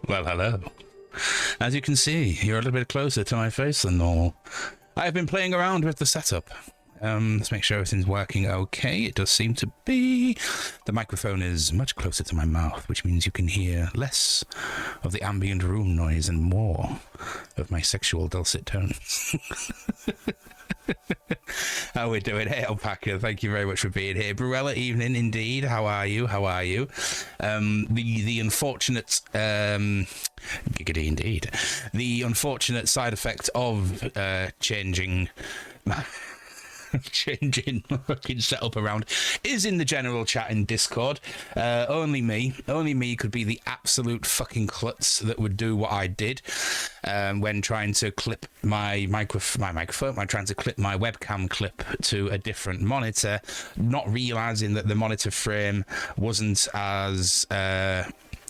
Well, hello. As you can see, you're a little bit closer to my face than normal. I've been playing around with the setup. Let's make sure everything's working okay. It does seem to be. The microphone is much closer to my mouth, which means you can hear less of the ambient room noise and more of my sexual dulcet tones. How we doing? Hey, Alpaca, thank you very much for being here. Bruella, evening indeed. How are you? The unfortunate giggity indeed. The unfortunate side effect of changing fucking setup around is in the general chat in Discord. Only me could be the absolute fucking klutz that would do what I did when trying to clip my microphone, trying to clip my webcam clip to a different monitor, not realizing that the monitor frame wasn't as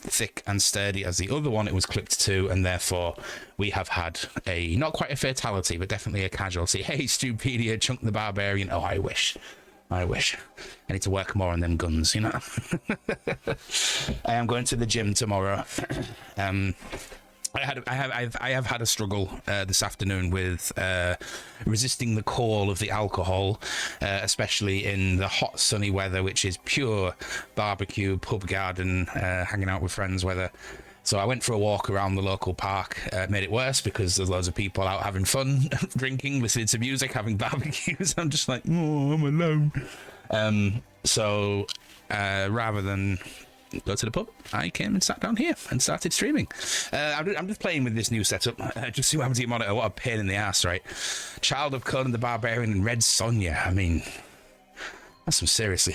thick and sturdy as the other one it was clipped to, and therefore we have had a, not quite a fatality, but definitely a casualty. Hey, Stupedia, Chunk the Barbarian. Oh, I wish. I need to work more on them guns, you know. I am going to the gym tomorrow. I have had a struggle this afternoon with resisting the call of the alcohol, especially in the hot sunny weather, which is pure barbecue, pub garden, hanging out with friends weather. So I went for a walk around the local park. Made it worse because there's loads of people out having fun, drinking, listening to music, having barbecues. I'm just like, oh, I'm alone. So rather than go to the pub, I came and sat down here and started streaming. I'm just playing with this new setup. Just see what happens to your monitor. What a pain in the ass, right? Child of Conan the Barbarian and Red Sonja. I mean, that's some seriously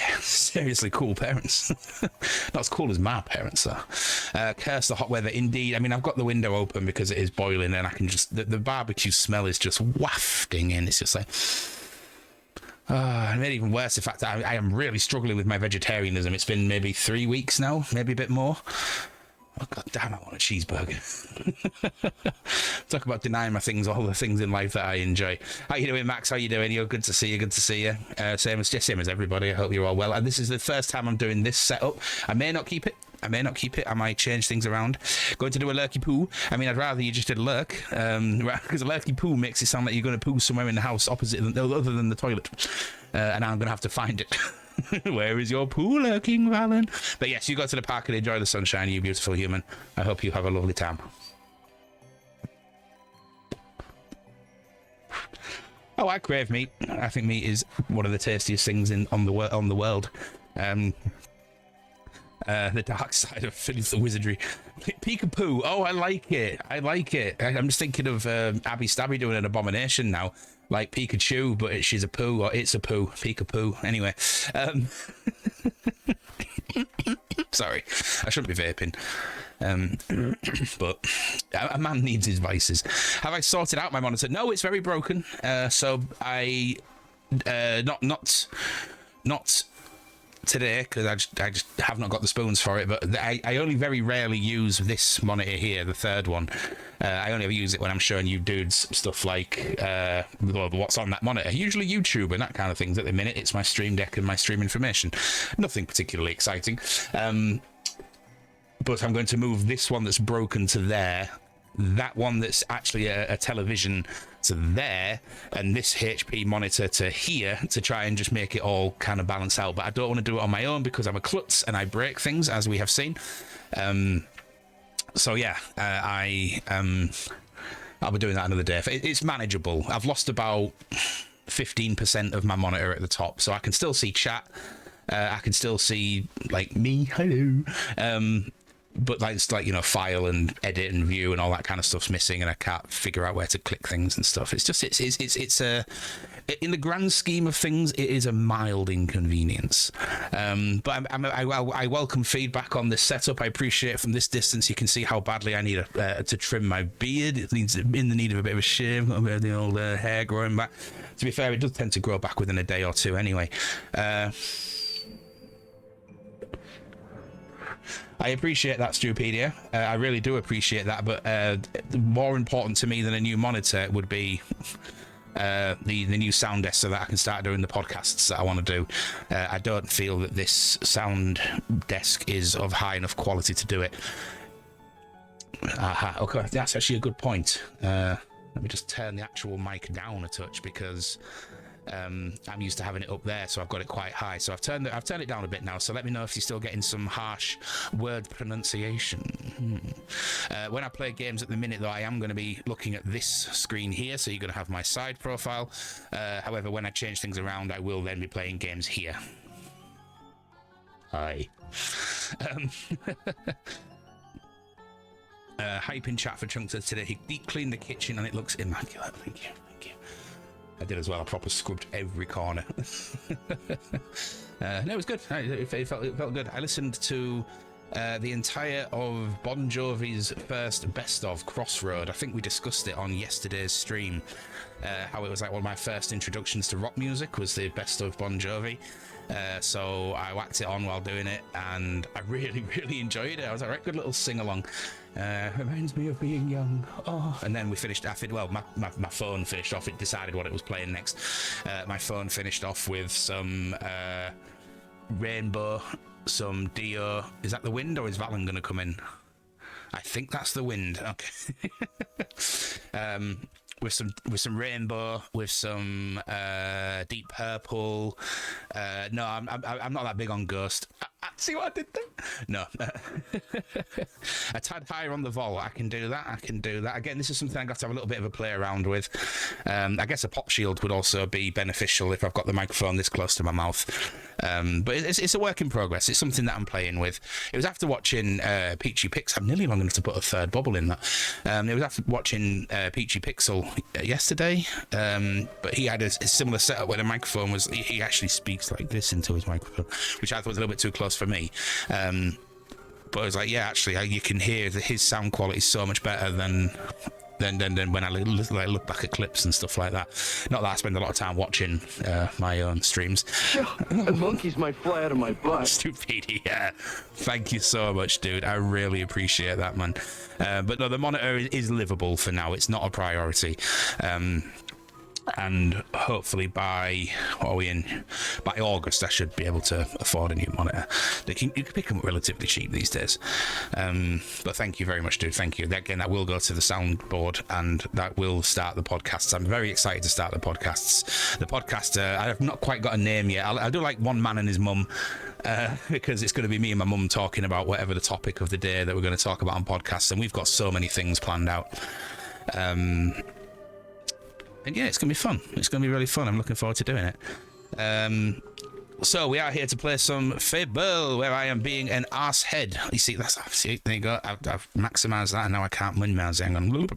cool parents. Not as cool as my parents, though. Curse the hot weather, indeed. I mean, I've got the window open because it is boiling, and I can just... The barbecue smell is just wafting in. It's just like... it made it even worse, the fact that I am really struggling with my vegetarianism. It's been maybe 3 weeks now, maybe a bit more. Oh, God damn, I want a cheeseburger. Talk about denying my things, all the things in life that I enjoy. How you doing, Max? How you doing? You're good to see you. Same as everybody. I hope you're all well. And this is the first time I'm doing this setup. I may not keep it. I might change things around. Going to do a lurky poo. I mean, I'd rather you just did a lurk, because a lurky poo makes it sound like you're going to poo somewhere in the house opposite, other than the toilet. And I'm going to have to find it. Where is your poo lurking, Valen? But yes, you go to the park and enjoy the sunshine, you beautiful human. I hope you have a lovely time. Oh, I crave meat. I think meat is one of the tastiest things on the world. The dark side of the wizardry. Peekapoo. Oh, I like it. I'm just thinking of Abby Stabby doing an abomination now. Like Pikachu, but she's a poo, or it's a poo. Peekapoo. Anyway. Sorry. I shouldn't be vaping. But a man needs his vices. Have I sorted out my monitor? No, it's very broken. So I... Not today, because I just have not got the spoons for it, but I only very rarely use this monitor here, the third one. I only ever use it when I'm showing you dudes stuff like what's on that monitor, usually YouTube and that kind of things. At the minute it's my stream deck and my stream information, nothing particularly exciting, but I'm going to move this one that's broken to there, that one that's actually a television to there, and this HP monitor to here, to try and just make it all kind of balance out. But I don't want to do it on my own because I'm a klutz and I break things, as we have seen. So yeah, I'll be doing that another day. It's manageable. I've lost about 15% of my monitor at the top, so I can still see chat. I can still see like me, hello. But it's like, you know, file and edit and view and all that kind of stuff's missing, and I can't figure out where to click things and stuff. It's just it's a, in the grand scheme of things, it is a mild inconvenience. But I welcome feedback on this setup. I appreciate it. From this distance you can see how badly I need to trim my beard. It needs in the need of a bit of a shave, a bit of the old hair growing back. To be fair, it does tend to grow back within a day or two anyway. I appreciate that, Stupedia. I really do appreciate that, but more important to me than a new monitor would be the new sound desk, so that I can start doing the podcasts that I want to do. I don't feel that this sound desk is of high enough quality to do it. Aha, okay, that's actually a good point. Let me just turn the actual mic down a touch because I'm used to having it up there, so I've got it quite high. So I've turned it down a bit now. So let me know if you're still getting some harsh word pronunciation. When I play games at the minute, though, I am going to be looking at this screen here, so you're going to have my side profile. However, when I change things around, I will then be playing games here. Hi. Hype in chat for Chunkster today. He deep cleaned the kitchen and it looks immaculate. Thank you. I did as well. I proper scrubbed every corner. No, it was good. It felt good. I listened to the entire of Bon Jovi's first best of Crossroad. I think we discussed it on yesterday's stream. How it was like one of my first introductions to rock music was the best of Bon Jovi. So I whacked it on while doing it, and I really, really enjoyed it. I was like, right, good little sing-along. Reminds me of being young. Oh, and then we finished. My phone finished off. It decided what it was playing next. My phone finished off with some Rainbow, some Dio. Is that the Wind, or is Valen going to come in? I think that's the Wind. Okay. With some Rainbow, with some Deep Purple. No, I'm not that big on Ghost. See what I did there? No. A tad higher on the vol. I can do that. Again, this is something I got to have a little bit of a play around with. I guess a pop shield would also be beneficial if I've got the microphone this close to my mouth. But it's a work in progress. It's something that I'm playing with. It was after watching Peachy Pixel. I'm nearly long enough to put a third bubble in that. It was after watching Peachy Pixel yesterday. But he had a similar setup where the microphone was. He actually speaks like this into his microphone, which I thought was a little bit too close for me. But I was like, yeah, actually, you can hear that his sound quality is so much better than when I look back at clips and stuff like that. Not that I spend a lot of time watching my own streams. A monkey's might fly out of my butt. Stupid, yeah. Thank you so much, dude. I really appreciate that, man. But no, the monitor is livable for now. It's not a priority. And hopefully by August I should be able to afford a new monitor. You can pick them up relatively cheap these days. But thank you very much, dude. Thank you. Again, that will go to the soundboard and that will start the podcasts. I'm very excited to start the podcasts. The podcast, I have not quite got a name yet. I'll do like one man and his mum, because it's going to be me and my mum talking about whatever the topic of the day that we're going to talk about on podcasts, and we've got so many things planned out. And yeah, it's going to be fun. It's going to be really fun. I'm looking forward to doing it. So we are here to play some Fable, where I am being an arsehead. You see, there you go. I've maximised that, and now I can't min-mouse it. Hang on.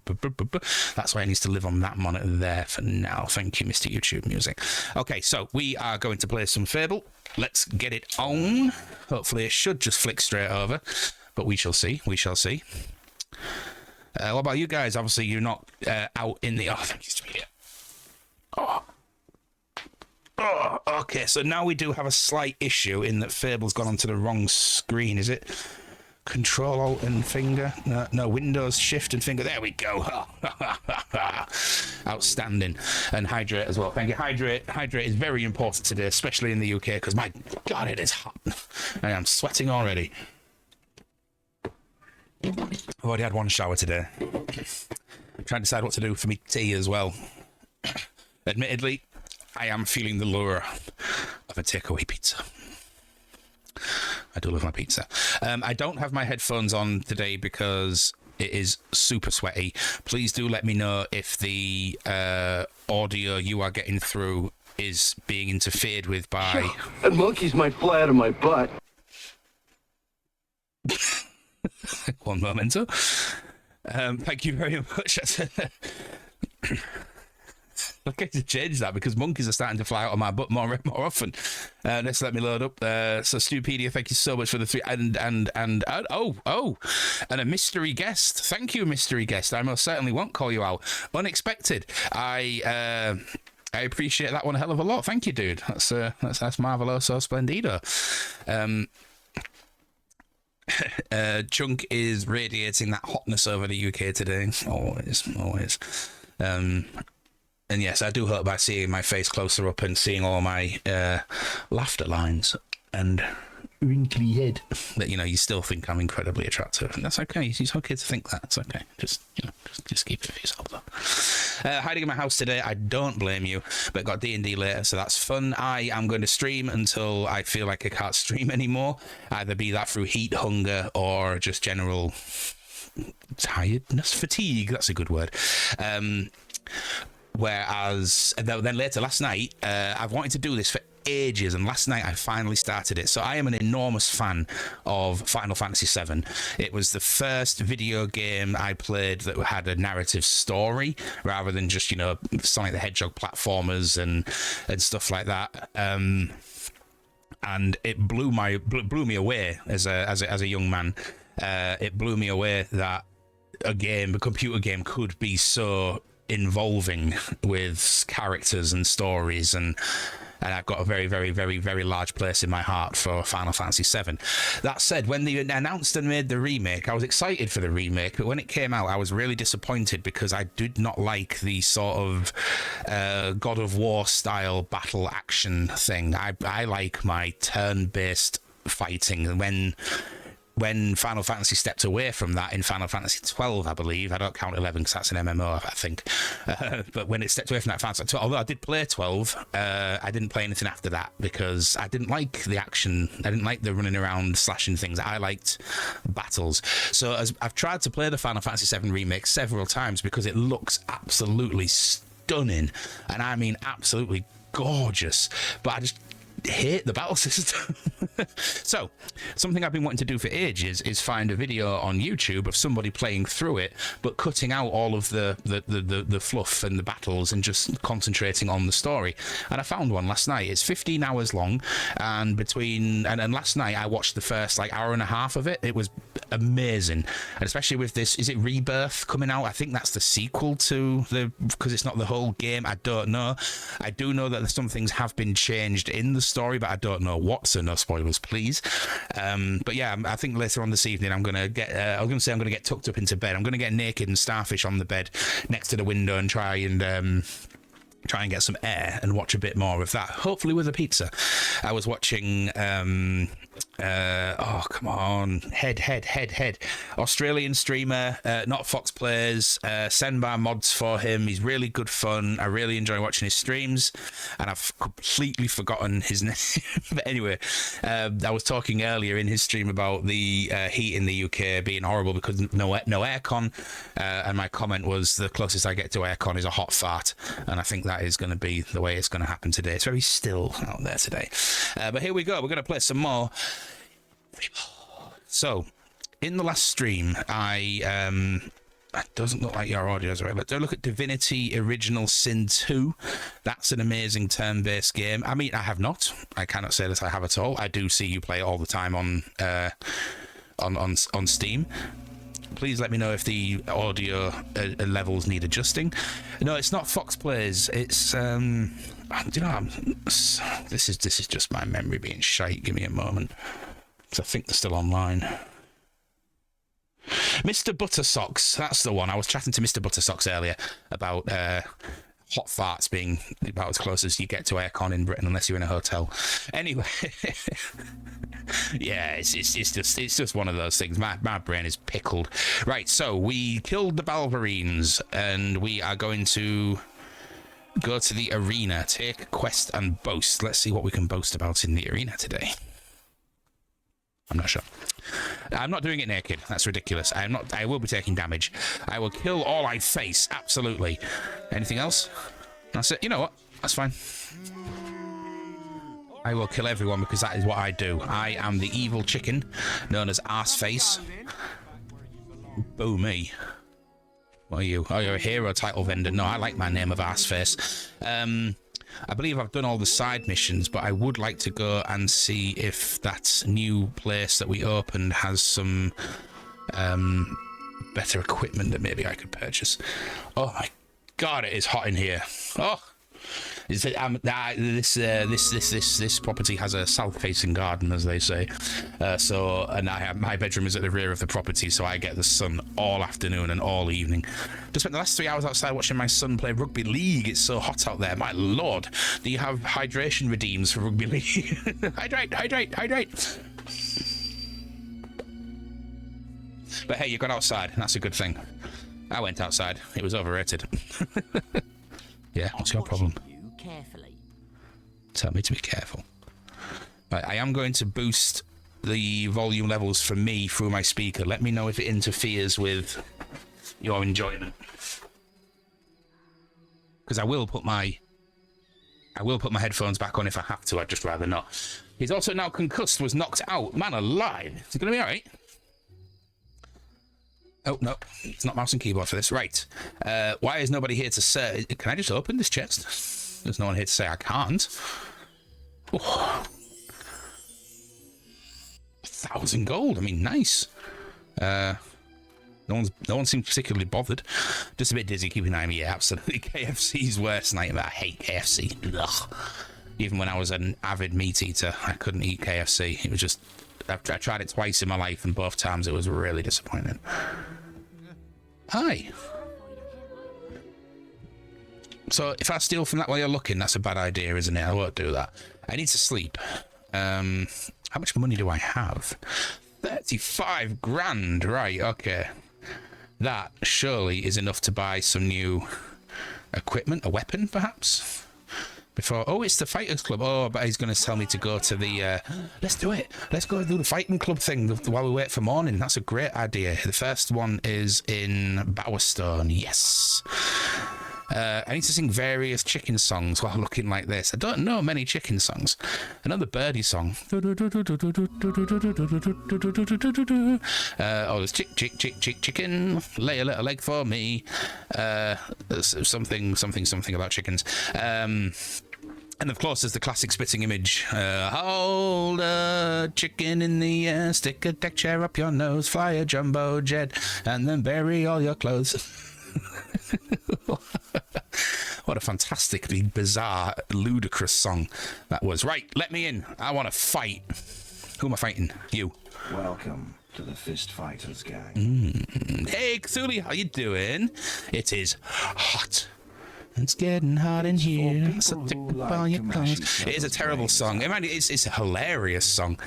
That's why I need to live on that monitor there for now. Thank you, Mr. YouTube Music. Okay, so we are going to play some Fable. Let's get it on. Hopefully it should just flick straight over, but we shall see. We shall see. What about you guys? Obviously, you're not out in the... Oh, thank you, Street. Oh, okay, so now we do have a slight issue in that Fable's gone onto the wrong screen. Is it Control, Alt, and finger? No, Windows, Shift, and finger. There we go. Outstanding. And Hydrate as well. Thank you. Hydrate is very important today, especially in the UK, because my God, it is hot. I am sweating already. I've already had one shower today. I'm trying to decide what to do for me tea as well. Admittedly, I am feeling the lure of a takeaway pizza. I do love my pizza. I don't have my headphones on today because it is super sweaty. Please do let me know if the audio you are getting through is being interfered with by... A monkey's might fly out of my butt. One momento. Thank you very much. I get to change that because monkeys are starting to fly out of my butt more often. Let's let me load up. So Stupedia, thank you so much for the three and a mystery guest. Thank you, mystery guest. I most certainly won't call you out. Unexpected. I appreciate that one a hell of a lot. Thank you, dude. That's marveloso splendido. Chunk is radiating that hotness over the UK today. Always. And yes, I do hope by seeing my face closer up and seeing all my laughter lines and wrinkly head that, you know, you still think I'm incredibly attractive. And that's okay. It's okay to think that. It's okay. Just, you know, just keep it for yourself, though. Hiding in my house today. I don't blame you, but got D&D later, so that's fun. I am going to stream until I feel like I can't stream anymore. Either be that through heat, hunger, or just general tiredness, fatigue. That's a good word. Whereas then later last night, I've wanted to do this for ages, and last night I finally started it. So I am an enormous fan of Final Fantasy VII. It was the first video game I played that had a narrative story rather than just, you know, Sonic the Hedgehog platformers and stuff like that. And it blew me away as a young man. It blew me away that a computer game could be so involving with characters and stories, and I've got a very, very, very, very large place in my heart for Final Fantasy VII. That said, when they announced and made the remake, I was excited for the remake, but when it came out, I was really disappointed because I did not like the sort of God of War style battle action thing. I like my turn-based fighting, and when Final Fantasy stepped away from that in Final Fantasy 12, I believe. I don't count 11 because that's an MMO, I think. But when it stepped away from that Final Fantasy 12, although I did play 12, I didn't play anything after that because I didn't like the action. I didn't like the running around, slashing things. I liked battles. So I've tried to play the Final Fantasy 7 remake several times because it looks absolutely stunning. And I mean absolutely gorgeous. But I just hate the battle system. So something I've been wanting to do for ages is find a video on YouTube of somebody playing through it but cutting out all of the fluff and the battles and just concentrating on the story, and I found one last night. It's 15 hours long, and last night I watched the first like hour and a half of it. It was amazing, and especially with this, is it Rebirth coming out? I think that's the sequel to because it's not the whole game. I don't know. I do know that some things have been changed in the story, but I don't know what, so no spoilers, please. But yeah, I think later on this evening I'm gonna get tucked up into bed. I'm gonna get naked and starfish on the bed next to the window and try and get some air and watch a bit more of that, hopefully with a pizza. I was watching oh come on, head Australian streamer, not Fox Plays, Senbar mods for him. He's really good fun. I really enjoy watching his streams, and I've completely forgotten his name. But anyway, I was talking earlier in his stream about the heat in the UK being horrible because no aircon, and my comment was the closest I get to aircon is a hot fart, and I think that is going to be the way it's going to happen today. It's very still out there today, but here we go. We're going to play some more. So in the last stream, it doesn't look like your audio's right, but don't look at Divinity Original Sin 2. That's an amazing turn-based game. I mean, I have not. I cannot say that I have at all. I do see you play it all the time on Steam. Please let me know if the audio levels need adjusting. No, it's not Fox Plays. It's do you know, this is just my memory being shite. Give me a moment, because I think they're still online. Mr. Buttersocks, that's the one. I was chatting to Mr. Buttersocks earlier about hot farts being about as close as you get to aircon in Britain, unless you're in a hotel. Anyway, yeah, it's just one of those things. My brain is pickled. Right, so we killed the Balverines, and we are going to go to the arena, take quest and boast. Let's see what we can boast about in the arena today. I'm not sure. I'm not doing it naked. That's ridiculous. I will be taking damage. I will kill all I face. Absolutely. Anything else? That's it. You know what? That's fine. I will kill everyone because that is what I do. I am the evil chicken known as Arseface. Boo me. What are you? Oh, you're a hero title vendor. No, I like my name of Arseface. I believe I've done all the side missions, but I would like to go and see if that new place that we opened has some better equipment that maybe I could purchase. Oh my god, it is hot in here. Oh, This property has a south-facing garden, as they say. And my bedroom is at the rear of the property, so I get the sun all afternoon and all evening. Just spent the last 3 hours outside watching my son play rugby league. It's so hot out there. My lord, do you have hydration redeems for rugby league? Hydrate. But hey, you got outside. That's a good thing. I went outside. It was overrated. Yeah, what's your problem? You carefully. Tell me to be careful. Right, I am going to boost the volume levels for me through my speaker. Let me know if it interferes with your enjoyment. Because I will put my headphones back on if I have to. I'd just rather not. He's also now concussed, was knocked out. Man alive. Is it going to be alright? Oh, no. It's not mouse and keyboard for this. Right. Why is nobody here to say... Can I just open this chest? There's no one here to say I can't. Oh. 1,000 gold. I mean, nice. No one seems particularly bothered. Just a bit dizzy keeping an eye on me. Yeah, absolutely. KFC's worst nightmare. I hate KFC. Ugh. Even when I was an avid meat eater, I couldn't eat KFC. It was just... I tried it twice in my life, and both times it was really disappointing. Hi. So if I steal from that while you're looking, that's a bad idea, isn't it? I won't do that. I need to sleep. How much money do I have? 35 grand. Right, okay. That surely is enough to buy some new equipment, a weapon, perhaps? Before, oh, it's the Fighters Club. Oh, but he's going to tell me to go to the... let's do it. Let's go do the Fighting Club thing while we wait for morning. That's a great idea. The first one is in Bowerstone. Yes. I need to sing various chicken songs while looking like this. I don't know many chicken songs. Another birdie song. There's chicken. Lay a little egg for me. Something about chickens. And of course, there's the classic spitting image. Hold a chicken in the air, stick a deck chair up your nose, fly a jumbo jet, and then bury all your clothes. What a fantastically bizarre, ludicrous song that was. Right, let me in. I want to fight. Who am I fighting? You. Welcome to the Fist Fighters gang. Hey, Cthulhu, how you doing? It is hot. It's getting hot in here. So take all your clothes. It is a terrible song. I mean, it's a hilarious song.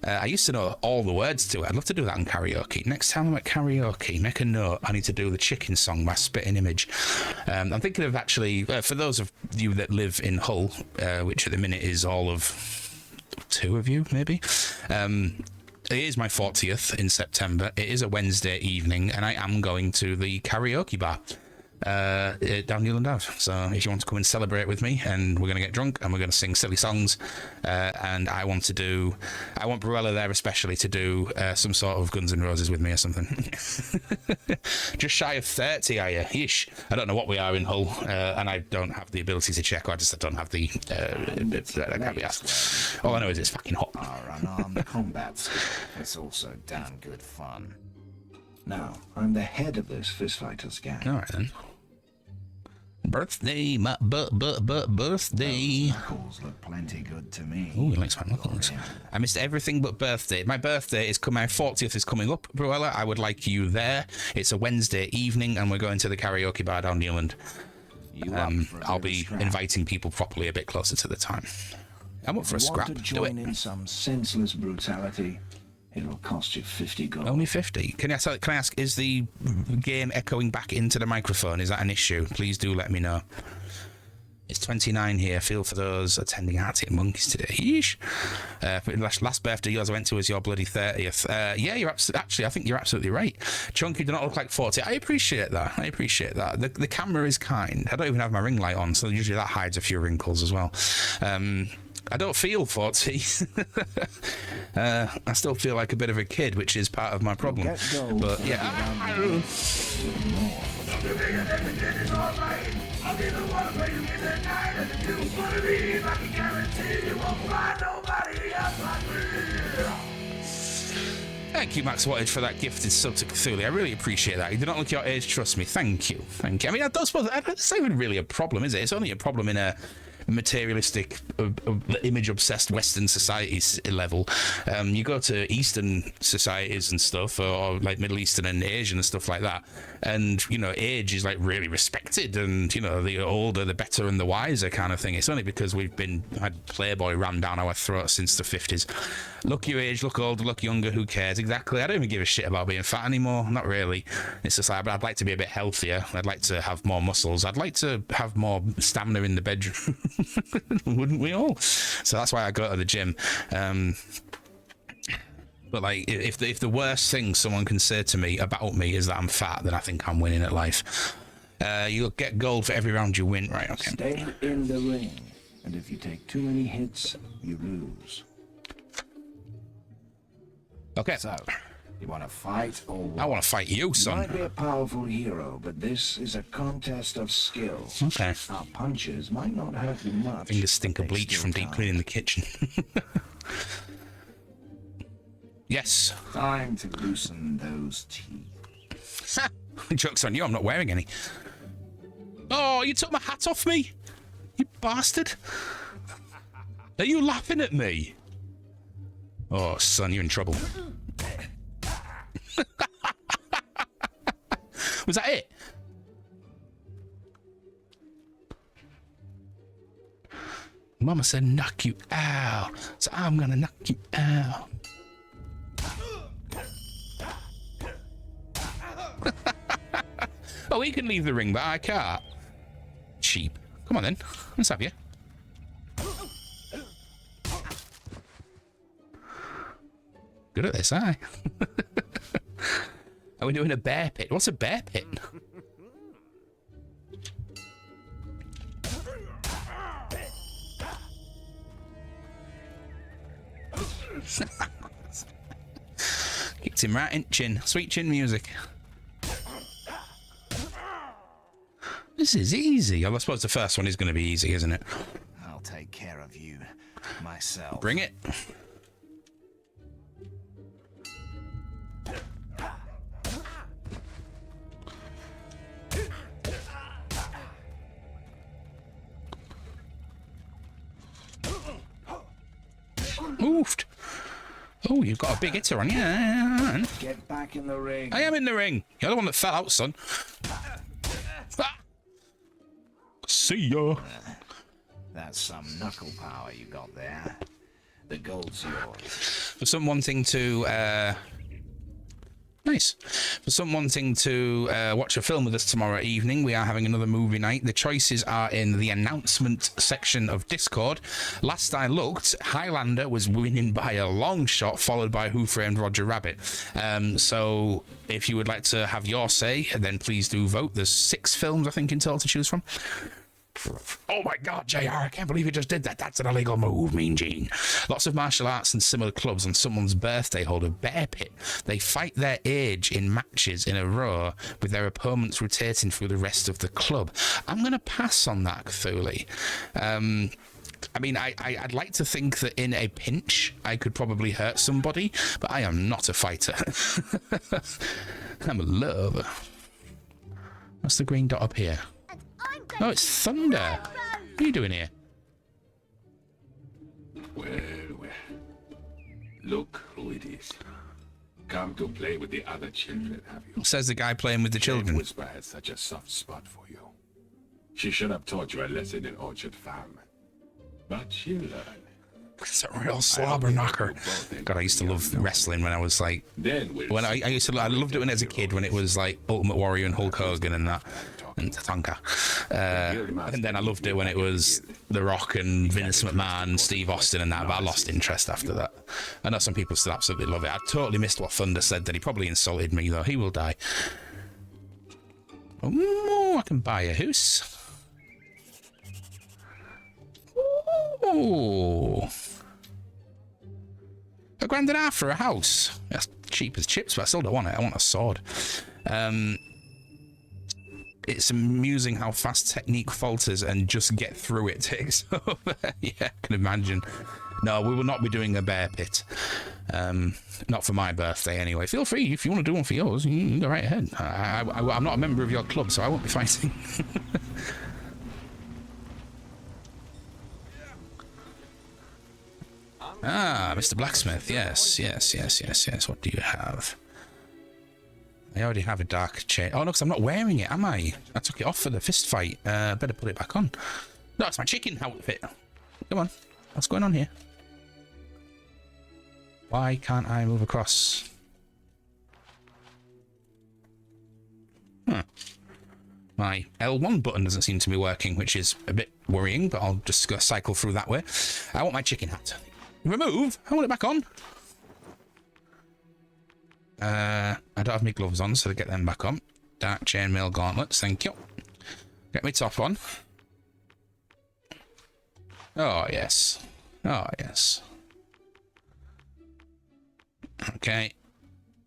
I used to know all the words to it. I'd love to do that in karaoke. Next time I'm at karaoke, make a note. I need to do the chicken song by Spitting Image. I'm thinking of actually, for those of you that live in Hull, which at the minute is all of 2 of you, maybe. It is my 40th in September. It is a Wednesday evening, and I am going to the karaoke bar. Down Newland Ave. So if you want to come and celebrate with me, and we're going to get drunk and we're going to sing silly songs, and I want Bruella there especially to do some sort of Guns N' Roses with me or something. Just shy of 30, are you? Yeesh. I don't know what we are in Hull, and I don't have the ability to check. I don't have the I can't be asked. All I know is it's fucking hot. Our unarmed combat skill. It's also damn good fun. Now, I'm the head of this Fist Fighters gang. All right then. Birthday, my birthday. Knuckles look plenty good to me. Oh, he likes my knuckles. I missed everything but birthday. My birthday is coming. My 40th is coming up, Bruella. I would like you there. It's a Wednesday evening, and we're going to the karaoke bar down Newland. I'll be inviting people properly a bit closer to the time. I'm up for a scrap. Want to Do join it. in some senseless brutality? It'll cost you 50 gold. Only 50. Can I ask, is the game echoing back into the microphone? Is that an issue? Please do let me know. It's 29 here. Feel for those attending Arctic Monkeys today. Yeesh. Last birthday yours I went to was your bloody 30th. Yeah, I think you're absolutely right. Chunky do not look like 40. I appreciate that. The camera is kind. I don't even have my ring light on, so usually that hides a few wrinkles as well. I don't feel 40. I still feel like a bit of a kid, which is part of my problem. But yeah. Thank you, Max Wattage, for that gifted sub to Cthulhu. I really appreciate that. You do not look your age, trust me. Thank you. I mean, I don't suppose that's not even really a problem, is it? It's only a problem in a materialistic, image-obsessed Western societies level. You go to Eastern societies and stuff, or like Middle Eastern and Asian and stuff like that, and you know, age is like really respected, and you know, the older the better and the wiser kind of thing. It's only because we've had Playboy rammed down our throats since the 50s. Look your age, look older, look younger, who cares? Exactly. I don't even give a shit about being fat anymore. Not really. It's just like, but I'd like to be a bit healthier. I'd like to have more muscles. I'd like to have more stamina in the bedroom. Wouldn't we all? So that's why I go to the gym. But like, if the worst thing someone can say to me about me is that I'm fat, then I think I'm winning at life. You'll get gold for every round you win. Right, okay. Stay in the ring, and if you take too many hits, you lose. Okay. So, you want to fight or what? I want to fight you, You son. might be a powerful hero, but this is a contest of skill. Okay. Our punches might not hurt you much. Fingers stink of but they bleach still from deep count. cleaning the kitchen. Yes. Time to loosen those teeth. Joke's on you, I'm not wearing any. Oh, you took my hat off me? You bastard. Are you laughing at me? Oh, son, you're in trouble. Was that it? Mama said knock you out, so I'm gonna knock you out. Oh, he can leave the ring, but I can't. Cheap. Come on then, let's have you. Good at this, aye. Are we doing a bear pit? What's a bear pit? Kicked him right in chin. Sweet chin music. This is easy. I suppose the first one is going to be easy, isn't it? I'll take care of you myself. Bring it. Oofed. Oh, you've got a big hitter on you. Get back in the ring. I am in the ring. You're the one that fell out, son. Ah. See ya. That's some knuckle power you got there. The gold's yours. For some wanting to nice. For some wanting to watch a film with us tomorrow evening, we are having another movie night. The choices are in the announcement section of Discord. Last I looked, Highlander was winning by a long shot, followed by Who Framed Roger Rabbit. So if you would like to have your say, then please do vote. There's 6 films, I think, in total to choose from. Oh my god, JR, I can't believe you just did that. That's an illegal move, Mean Gene. Lots of martial arts and similar clubs on someone's birthday hold a bear pit. They fight their age in matches in a row with their opponents rotating through the rest of the club. I'm going to pass on that, Cthulhu. I mean, I'd like to think that in a pinch I could probably hurt somebody, but I am not a fighter. I'm a lover. What's the green dot up here? Oh, it's Thunder. What are you doing here? Well, well. Look who it is. Come to play with the other children, have you? Says the guy playing with the children. Whisper has such a soft spot for you. She should have taught you a lesson in Orchard Farm. But she'll learn. It's a real slobber knocker. God, I used to love wrestling when I was like... Then we'll When I I loved it when I was a kid, when it was like Ultimate Warrior and Hulk Hogan and that. And Tatanka. And then I loved it when it was The Rock and Vince McMahon, Steve Austin and that, but I lost interest after that. I know some people still absolutely love it. I totally missed what Thunder said, that he probably insulted me, though. He will die. Oh, I can buy a house. Oh. $1,500 for a house. That's cheap as chips, but I still don't want it. I want a sword. It's amusing how fast technique falters and just get through it takes over. Yeah, I can imagine. No, we will not be doing a bear pit. Not for my birthday, anyway. Feel free, if you want to do one for yours, you can go right ahead. I'm not a member of your club, so I won't be fighting. Ah, Mr. Blacksmith. Yes. What do you have? I already have a dark chain. Oh, no, because I'm not wearing it, am I? I took it off for the fist fight. Better put it back on. No, it's my chicken outfit. Come on. What's going on here? Why can't I move across? Huh. My L1 button doesn't seem to be working, which is a bit worrying, but I'll just go cycle through that way. I want my chicken hat. Remove? I want it back on. I don't have my gloves on, so to get them back on. Dark chainmail gauntlets, thank you. Get my top on. Oh, yes. Oh, yes. Okay.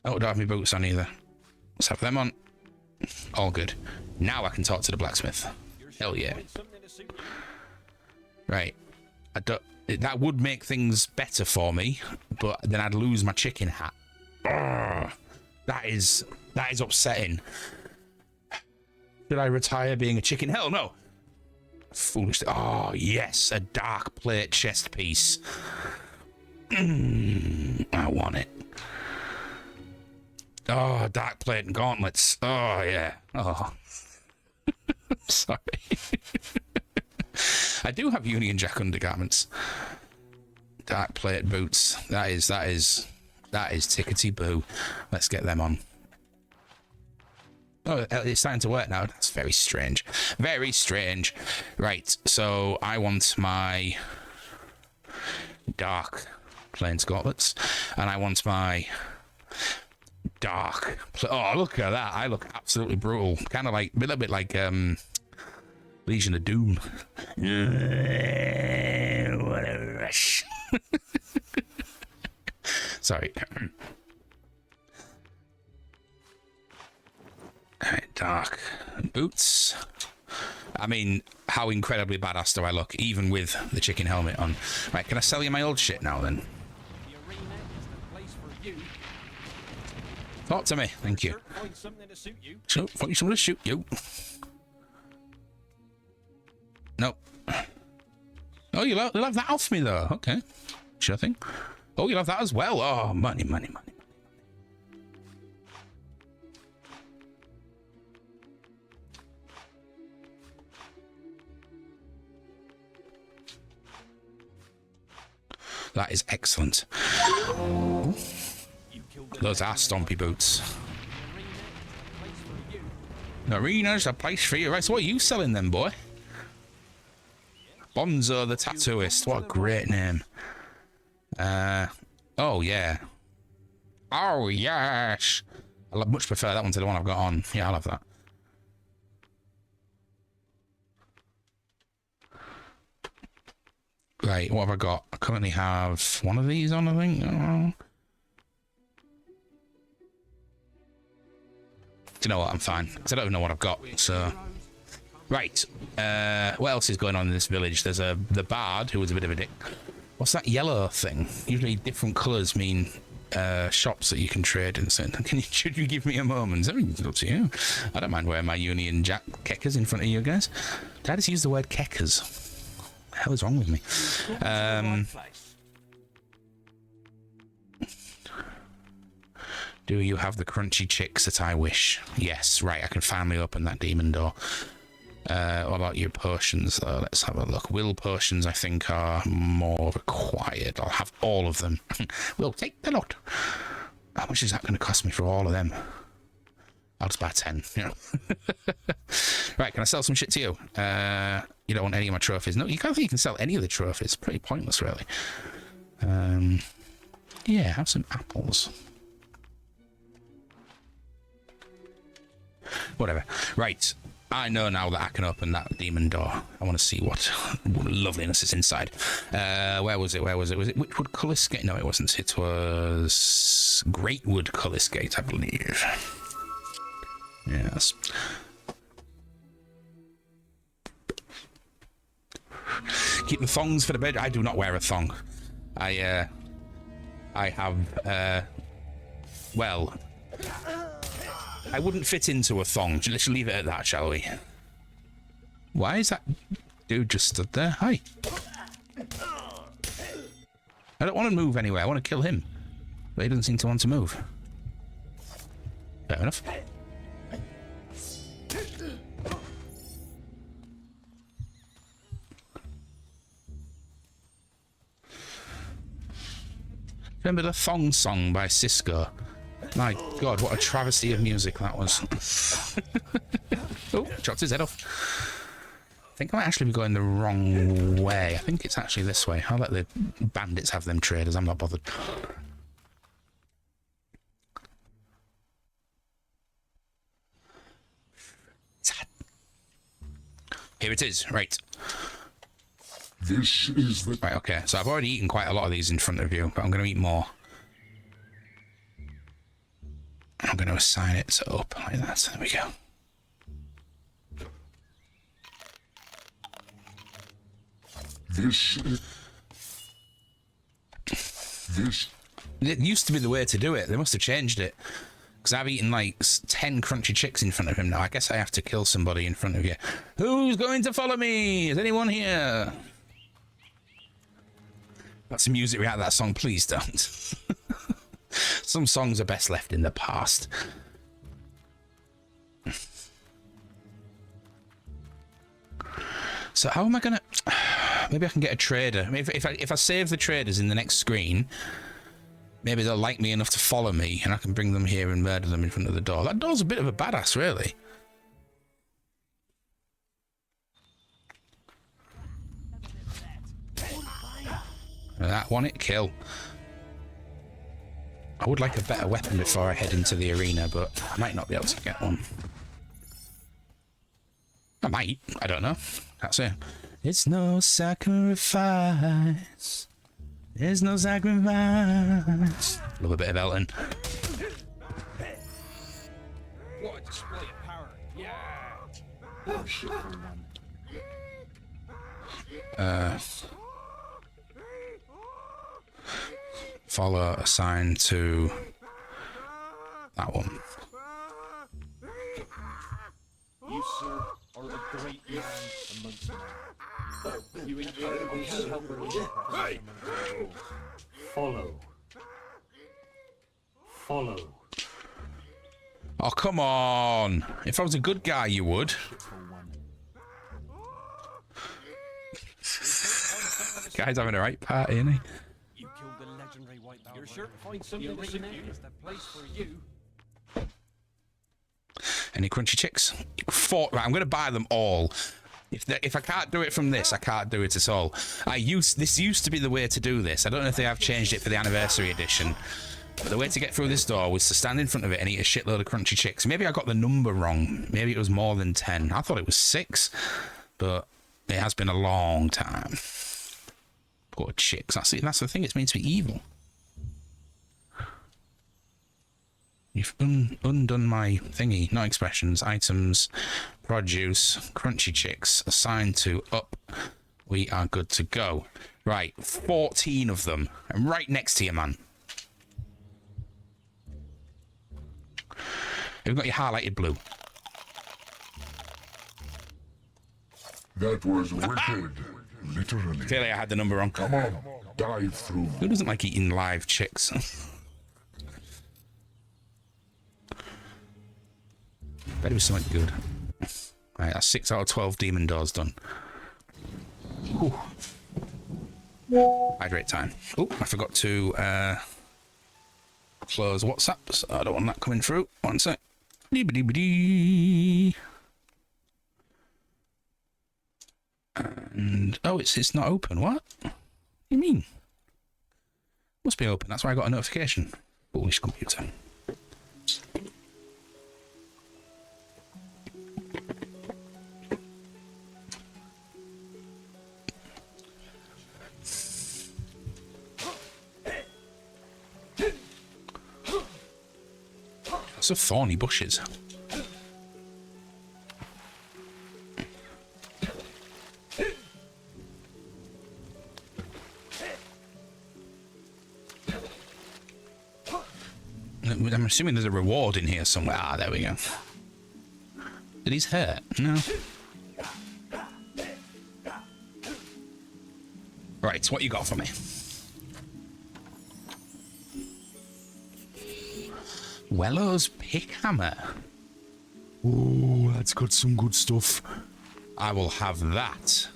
Oh, don't have my boots on either. Let's have them on. All good. Now I can talk to the blacksmith. Hell yeah. Right. That would make things better for me, but then I'd lose my chicken hat. Urgh, that is upsetting. Should I retire being a chicken? Hell no. Foolish. Oh yes, a dark plate chest piece. I want it. Oh, dark plate and gauntlets. Oh yeah. Oh. Sorry. I do have Union Jack undergarments. Dark plate boots. That is tickety boo. Let's get them on. Oh, it's starting to work now. That's very strange. Very strange. Right, so I want my dark plains gauntlets, and I want my dark. Oh, look at that! I look absolutely brutal. Kind of like a little bit like Legion of Doom. What a rush. Sorry. Alright, dark boots. I mean, how incredibly badass do I look, even with the chicken helmet on? Right, can I sell you my old shit now then? Talk to me, thank you. So, find something to shoot you. Nope. Oh, you'll have that off me though. Okay, sure thing. Oh, you'll have that as well. Oh, money. That is excellent. Those are stompy boots. The arena's a place for you. Right, so what are you selling then, boy? Bonzo the Tattooist. What a great name. Oh, yeah. Oh, yes. I much prefer that one to the one I've got on. Yeah, I'll have that. Right, what have I got? I currently have one of these on, I think. Do you know what? I'm fine. Because I don't even know what I've got, so... Right. What else is going on in this village? There's the bard, who was a bit of a dick. What's that yellow thing? Usually different colours mean shops that you can trade in. So should you give me a moment? I mean, it's up to you. I don't mind wearing my Union Jack keckers in front of you guys. Did I just use the word keckers? What the hell is wrong with me? Do you have the crunchy chicks that I wish? Yes, right, I can finally open that demon door. What about your potions though? Let's have a look. Will potions I think are more required. I'll have all of them. We'll take the lot. How much is that going to cost me for all of them? I'll just buy 10. You know. Right, can I sell some shit to you? You don't want any of my trophies? No, you can't think you can sell any of the trophies. It's pretty pointless, really. Yeah, have some apples. Whatever. Right. I know now that I can open that demon door. I want to see what loveliness is inside. Where was it? Was it Witchwood Cullis Gate? No, it wasn't. It was Greatwood Cullis Gate, I believe. Yes. Keep the thongs for the bed. I do not wear a thong. I have, well... I wouldn't fit into a thong. Let's leave it at that, shall we? Why is that dude just stood there? Hi. I don't want to move anywhere. I want to kill him. But he doesn't seem to want to move. Fair enough. Remember the Thong Song by Cisco? My God, what a travesty of music that was. Oh, chopped his head off. I think I might actually be going the wrong way. I think it's actually this way. I'll let the bandits have them traders. I'm not bothered. Here it is. Right. This is the... Right, okay. So I've already eaten quite a lot of these in front of you, but I'm going to eat more. I'm going to assign it to up like that. There we go. This is... This... It used to be the way to do it. They must have changed it. Because I've eaten like 10 crunchy chicks in front of him now. I guess I have to kill somebody in front of you. Who's going to follow me? Is anyone here? That's the music we had that song. Please don't. Some songs are best left in the past. So how am I gonna... Maybe I can get a trader. If I save the traders in the next screen, maybe they'll like me enough to follow me, and I can bring them here and murder them in front of the door. That door's a bit of a badass, really. That one hit kill. I would like a better weapon before I head into the arena, but I might not be able to get one. I might. I don't know. That's it. It's no sacrifice. There's no sacrifice. Love a bit of Elton. What a display of power. Yeah. Follow assigned to that one. You, sir, are a great man amongst men. You incredibly help Hey! Follow. Follow. Oh, come on. If I was a good guy, you would. Guy's having a right party, isn't he? You killed the legendary white power. You're sure to find something that is the place for you. Any crunchy chicks? Right, I'm going to buy them all. If I can't do it from this, I can't do it at all. This used to be the way to do this. I don't know if they have changed it for the anniversary edition. But the way to get through this door was to stand in front of it and eat a shitload of crunchy chicks. Maybe I got the number wrong. Maybe it was more than 10. I thought it was 6. But it has been a long time. Poor chicks. That's the thing. It's meant to be evil. You've undone my thingy. Not expressions. Items. Produce. Crunchy chicks. Assigned to up. We are good to go. Right. 14 of them. I'm right next to you, man. You've got your highlighted blue. That was wicked. Literally. Clearly I had the number wrong. Come on, dive through. Who doesn't like eating live chicks? Bet it was something good. Right, that's 6 out of 12 demon doors done. Whew. Hydrate time. Oh, I forgot to close WhatsApp, so I don't want that coming through. One sec. And oh, it's not open. What? What do you mean? Must be open. That's why I got a notification. Foolish computer. Lots of thorny bushes. I'm assuming there's a reward in here somewhere. Ah, there we go. Did he hurt? No. Right, what you got for me? Wello's pick hammer. Oh, that's got some good stuff. I will have that.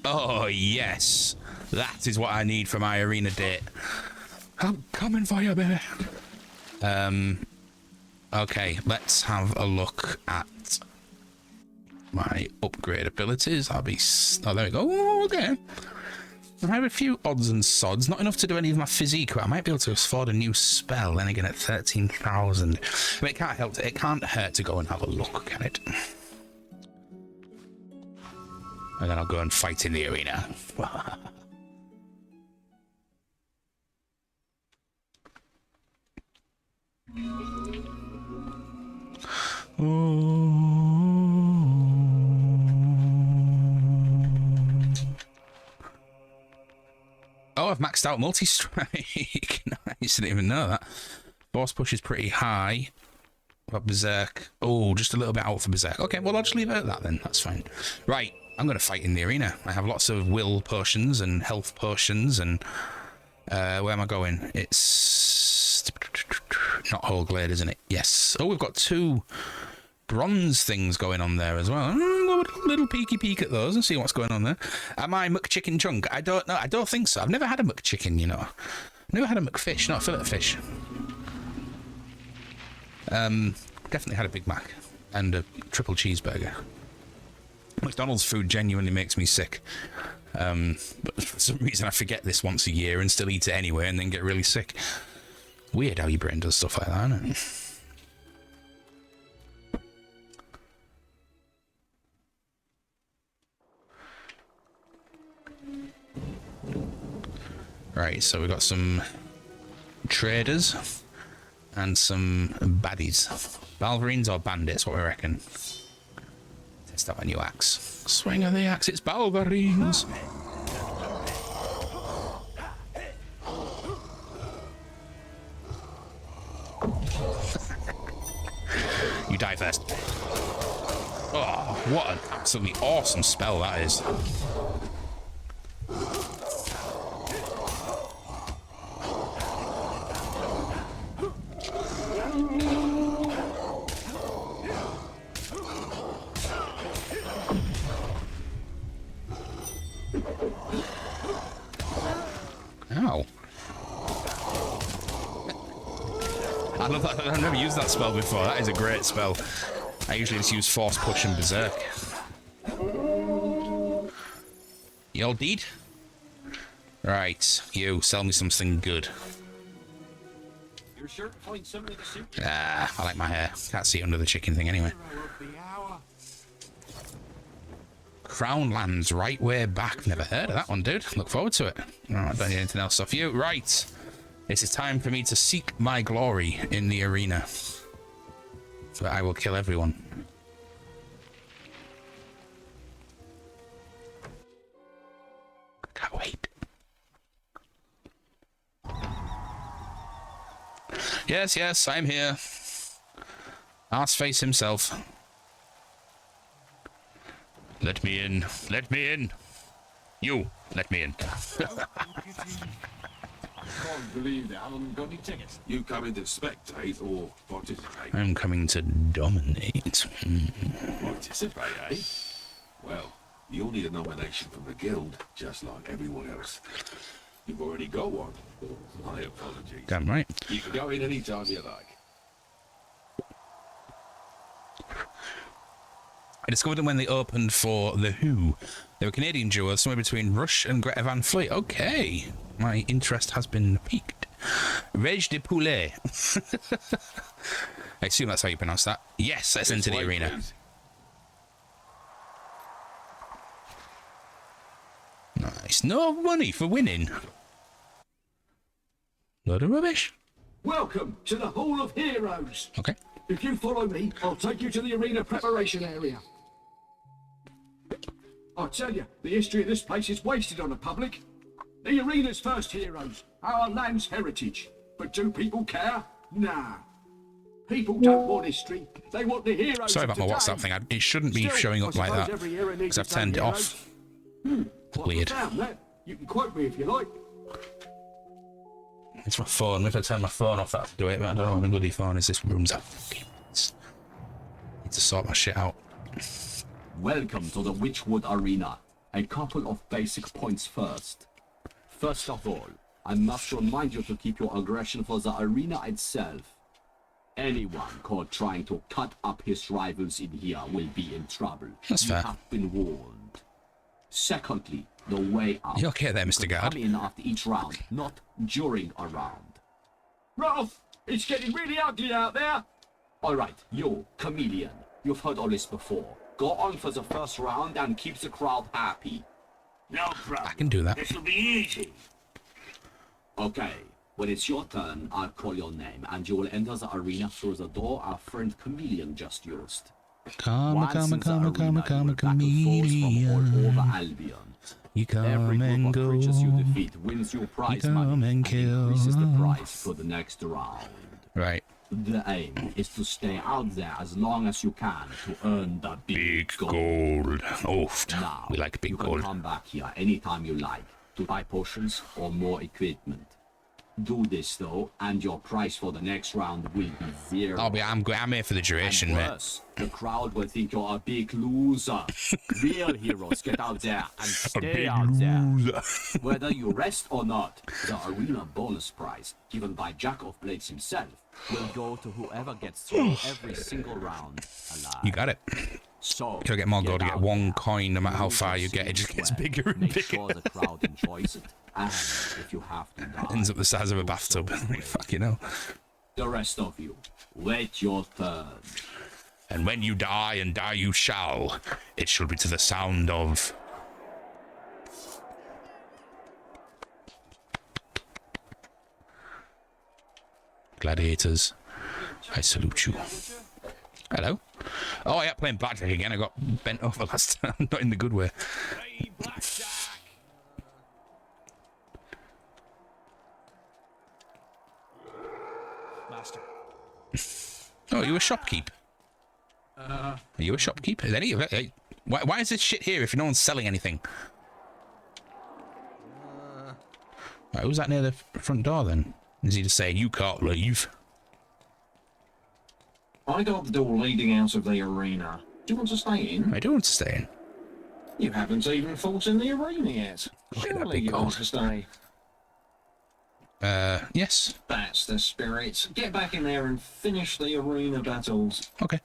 Oh, yes. That is what I need for my arena date. I'm coming for you, baby. Okay, let's have a look at my upgrade abilities. I'll be... Oh, there we go. Oh, okay. I have a few odds and sods. Not enough to do any of my physique, but I might be able to afford a new spell. Then again, at 13,000. But it can't help. It can't hurt to go and have a look, can it? And then I'll go and fight in the arena. Oh, I've maxed out multi-strike. Nice, didn't even know that. Force push is pretty high. But Berserk. Oh, just a little bit out for Berserk. Okay, well, I'll just leave it at that then. That's fine. Right, I'm going to fight in the arena. I have lots of will potions and health potions and... where am I going? It's... not Holeglade, isn't it? Yes. Oh, we've got 2 bronze things going on there as well. Little peeky peek at those and see what's going on there. Am I McChicken Chunk? I don't know. I don't think so. I've never had a McChicken, you know. Never had a McFish, not a fillet fish. Definitely had a Big Mac and a triple cheeseburger. McDonald's food genuinely makes me sick. But for some reason I forget this once a year and still eat it anyway and then get really sick. Weird how your brain does stuff like that, isn't it? Right, so we've got some traders and some baddies. Balverines or bandits, what we reckon. Test out my new axe. Swing of the axe, it's Balverines. You die first. Oh, what an absolutely awesome spell that is. Ow. I love that. I've never used that spell before. That is a great spell. I usually just use Force Push and Berserk. You all deed? Right, you, sell me something good. You're sure to find something to suit you. Ah, I like my hair. Can't see under the chicken thing anyway. Crown Lands, Right Way Back. Never heard of that one, dude. Look forward to it. Alright, don't need anything else off you. Right. It is time for me to seek my glory in the arena. So I will kill everyone. Can't wait. Yes, yes, I'm here. Arseface himself. Let me in. Let me in. You, let me in. Can't believe they haven't got any tickets. You coming to spectate or participate? I'm coming to dominate. Participate, eh? Well, you'll need a nomination from the guild, just like everyone else. You've already got one. My apologies. Damn right. You can go in any time you like. I discovered them when they opened for The Who. They were Canadian duo, somewhere between Rush and Greta Van Fleet. Okay. My interest has been piqued. Reg de Poulet. I assume that's how you pronounce that. Yes, let's enter the arena. Please. Nice. No money for winning. Load of rubbish. Welcome to the Hall of Heroes. Okay. If you follow me, I'll take you to the arena preparation area. I tell you, the history of this place is wasted on the public. The arena's first heroes, our land's heritage. But do people care? Nah. People don't want history. They want the heroes. Sorry about my of WhatsApp today. thing. It shouldn't be Still, showing I up like suppose that. every era needs Because I've its own turned it heroes. off. What Weird. I found that. You can quote me if you like. It's my phone. If I turn my phone off, that'll do it. But I don't know what my bloody phone is. This room's out. Need to sort my shit out. Welcome to the Witchwood Arena. A couple of basic points first. First of all, I must remind you to keep your aggression for the arena itself. Anyone caught trying to cut up his rivals in here will be in trouble. That's you fair. have been warned. Secondly, the way out. You okay there, Mr. You Guard? come in after each round, not during a round. Ralph, it's getting really ugly out there. Alright, you, Chameleon. You've heard all this before. Go on for the first round and keep the crowd happy. No problem. I can do that. This'll be easy. Okay, when it's your turn, I'll call your name, and you will enter the arena through the door our friend Chameleon just used. Once in the arena, you will battle foes from all chameleon. over Albion. You Every come group and of go. creatures you defeat wins you prize come money and and increases the kill. prize for the next round. Right. The aim is to stay out there as long as you can to earn the Big gold. Oh, Now, we like you big can gold. come back here anytime you like to buy potions or more equipment. Do this though, and your price for the next round will be zero. I'm here for the duration, and mate. worse, the crowd will think you're a big loser. Real heroes get out there and stay out there. Whether you rest or not, the arena bonus prize, given by Jack of Blades himself, will go to whoever gets through every single round alive. You got it. So, Gotta get more gold. You get out one there. coin, no matter how Move far as you get. It soon just as gets well. bigger and Make bigger. sure the crowd enjoys it. And if you have to die, Ends up the size of a do bathtub. so quickly. Fucking hell. The rest of you, wait your turn. And when you die, and die you shall, it shall be to the sound of. Gladiators, I salute you. Hello. Oh, yeah, playing blackjack again. I got bent over last time. Not in the good way. Master. Oh, you a shopkeep? Are you a shopkeep? Is any of it? Why is this shit here if no one's selling anything? Right, who's that near the front door then? Is he just saying you can't leave? I got the door leading out of the arena. Do you want to stay in? I do want to stay in. You haven't even fought in the arena yet. Look at that Surely big you want gold. to stay. Yes. That's the spirit. Get back in there and finish the arena battles. Okay.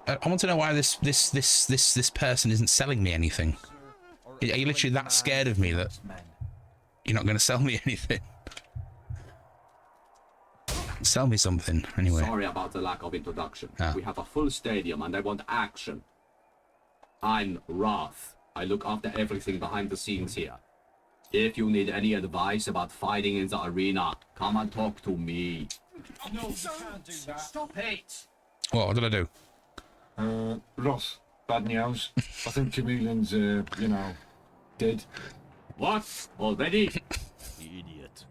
I want to know why this person isn't selling me anything. Are you literally that scared of me that you're not going to sell me anything? Sell me something, anyway. Sorry about the lack of introduction. Ah. We have a full stadium and I want action. I'm Wrath. I look after everything behind the scenes here. If you need any advice about fighting in the arena, come and talk to me. No, you can't do that. Stop it! What did I do? Ross, bad news. I think Chameleon's, dead. What? Already? Idiot.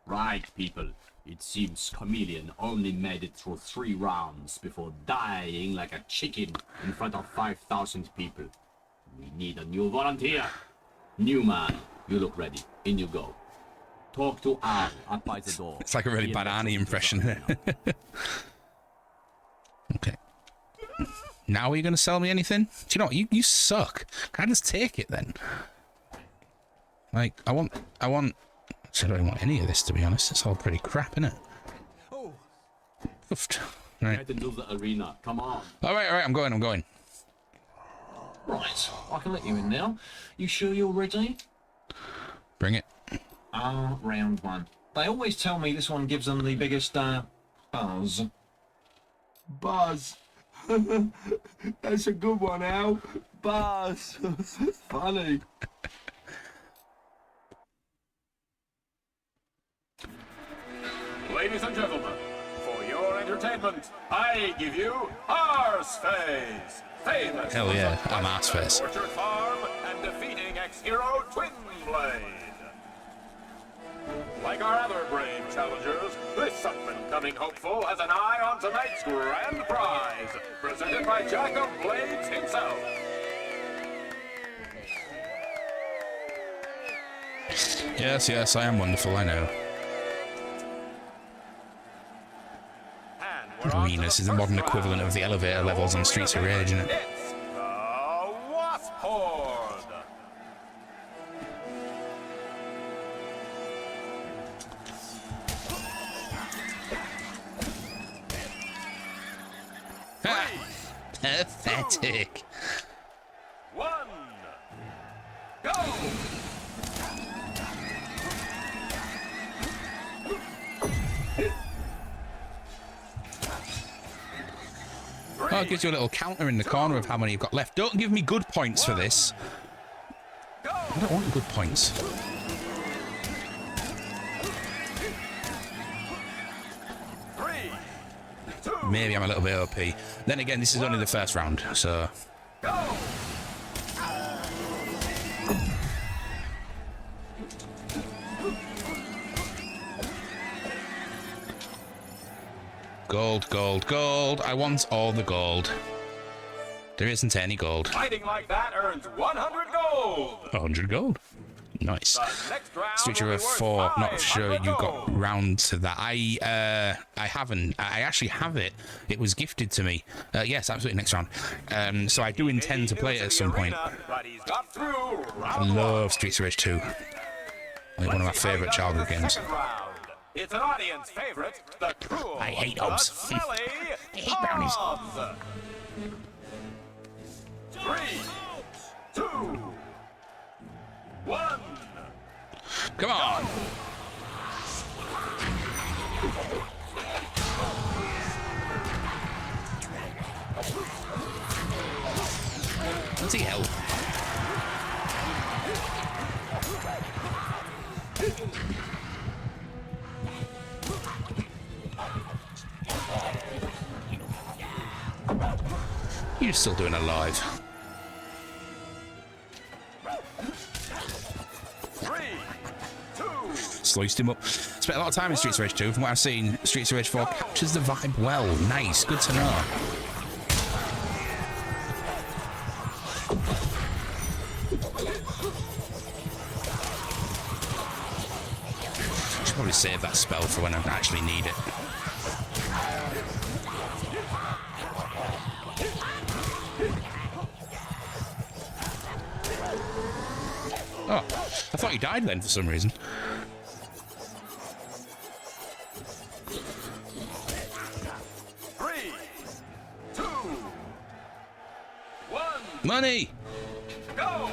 Right, people. It seems Chameleon only made it through 3 rounds before dying like a chicken in front of 5,000 people. We need a new volunteer. New man, you look ready. In you go. Talk to Al up by the door. It's like a really He'll bad let Arnie you impression. Okay. Now are you going to sell me anything? Do you know what? You suck. Can I just take it then? Like, I want... So I don't want any of this, to be honest. It's all pretty crap, isn't it? Oh, Oofed. Right. Get into the arena. Come on. All right, I'm going. Right, I can let you in now. You sure you're ready? Bring it. Round 1. They always tell me this one gives them the biggest, buzz. Buzz. That's a good one, Al. Buzz. Funny. Ladies and gentlemen, for your entertainment, I give you Arseface, famous Hell yeah, for I'm Arseface. Orchard Farm and defeating ex-hero Twinblade. Like our other brave challengers, this up-and-coming hopeful has an eye on tonight's grand prize, presented by Jack of Blades himself. Yes, yes, I am wonderful, I know. Arenas is the modern equivalent of the elevator levels on Streets of Rage, isn't it? It's the Wasp Horde. Ha! Pathetic. 1. Go! Oh, it gives you a little counter in the corner of how many you've got left. Don't give me good points for this. I don't want good points. Maybe I'm a little bit OP. Then again, this is only the first round, so... Gold, gold, gold. I want all the gold. There isn't any gold. Fighting like that earns 100 gold. 100 gold. Nice. The next round Street will be Fighter worth 4. Not sure you 500 got gold. round to that. I haven't. I actually have it. It was gifted to me. Yes, absolutely. Next round. So I do intend to play it at some point. But he's got through I round love one. Streets of Rage 2. Like one of my favourite childhood games. Second round. It's an audience favorite, the cool, I hate the Hobbs. smelly I hate brownies. Hobbs. 3, 2, 1. Come on. Does he help? You're still doing it live. 3, 2, Sliced him up. Spent a lot of time in Streets of Rage 2. From what I've seen, Streets of Rage 4 captures the vibe well. Nice. Good to know. Should probably save that spell for when I actually need it. Oh, I thought you died then for some reason. Three, 2, 1, Money! go!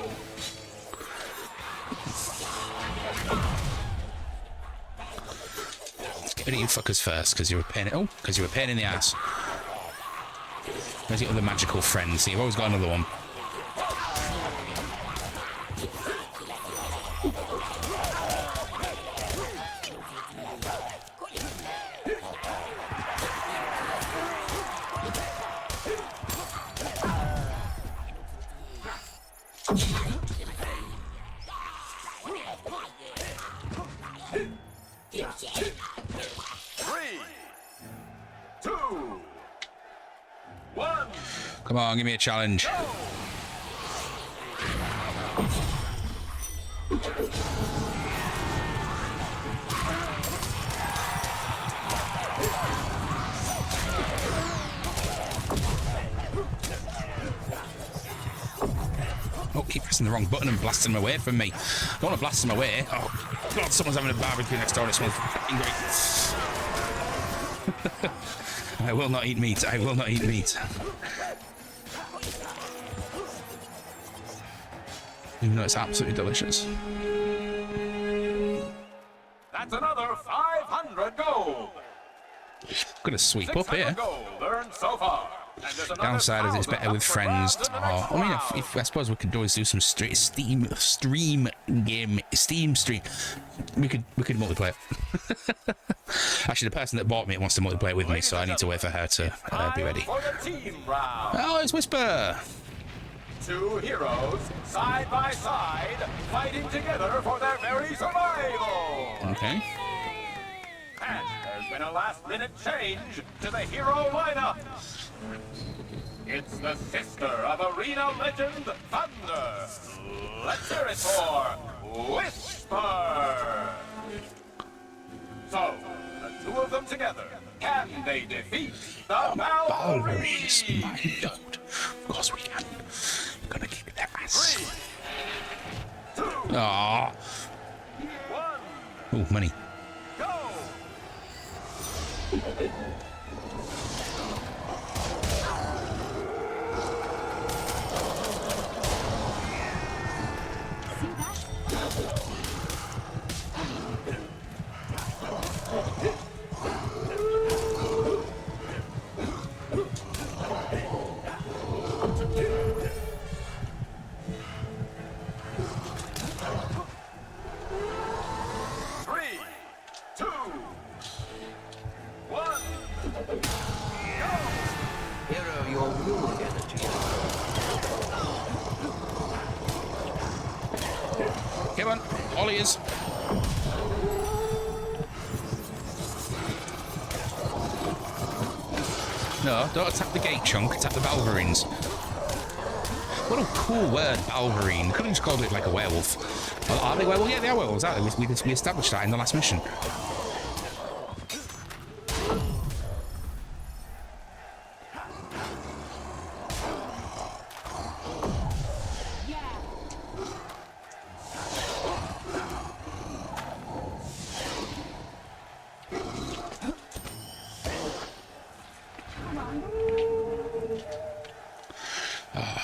Let's get rid of you fuckers first, because you're a pain. Oh, because you're a pain in the ass. Where's your other magical friend? See, you've always got another one. Three, 2, 1. Come on, give me a challenge. Oh, keep pressing the wrong button and blasting them away from me. Don't want to blast them away. Oh, God, someone's having a barbecue next door. It smells fucking great. I will not eat meat. I will not eat meat. Even though it's absolutely delicious. That's another 500 gold. Gonna sweep up 600 here. gold earned so far. And there's another Downside is it's 1,000 better with up for friends. grabs in the Or, next I mean, round. if I suppose we could always do some Steam stream. We could multiplayer it. Actually, the person that bought me wants to multiplayer it with me, so I need to wait for her to be ready. For the team round. Oh, it's Whisper. 2 heroes, side by side, fighting together for their very survival. Okay. And there's been a last-minute change to the hero lineup. It's the sister of arena legend Thunder. Let's hear it for Whisper. So, the two of them together, can they defeat the Balverines. Balverines? My God. Of course we can. We're gonna kick their ass. 3, 2, Aww. 1, Oh, money. go! Three, two, one, go! Hero, your mood energy. Come on, all ears. No, don't attack the gate, Chunk. Attack the Balverines. What a cool word, Balverine. Could have just called it like a werewolf. Oh, are they werewolves? Yeah, they are werewolves, aren't they? We established that in the last mission.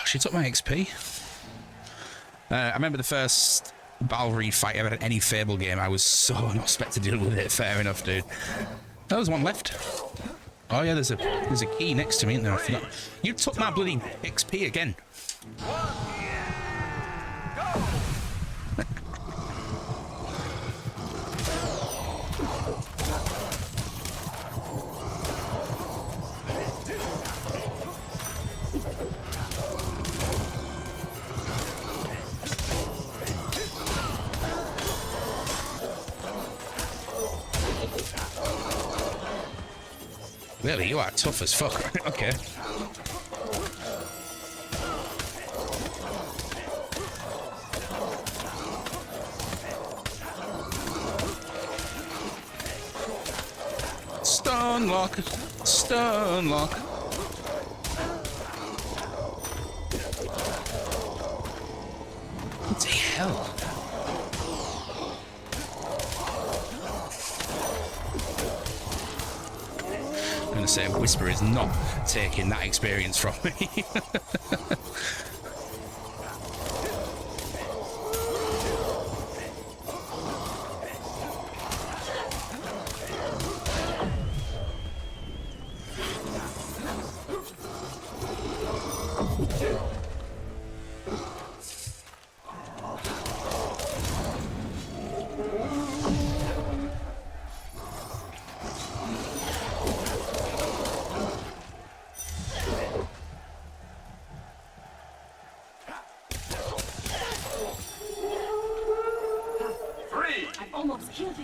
She took my XP. I remember the first Balverine fight I ever had in any Fable game. I was so not expected to deal with it. Fair enough, dude. Oh, there's one left. Oh yeah, there's a key next to me, isn't there? I forgot. You took my bloody XP again. Really, you are tough as fuck. Okay. Stun lock. Stun lock. What the hell? I'm going to say Whisper is not taking that experience from me.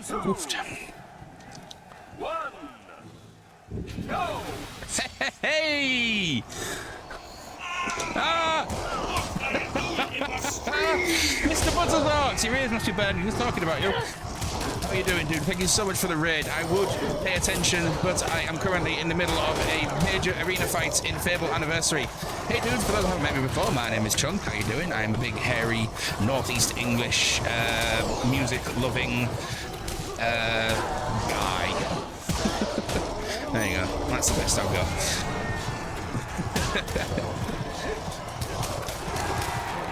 Oofed. 1, go! Hey! Ah! Mr. Butterthorts, your ears must be burning. Who's talking about you? How are you doing, dude? Thank you so much for the raid. I would pay attention, but I am currently in the middle of a major arena fight in Fable Anniversary. Hey, dude, for those who haven't met me before, my name is Chunk. How you doing? I am a big, hairy, northeast English, music-loving guy. There you go. That's the best I've got.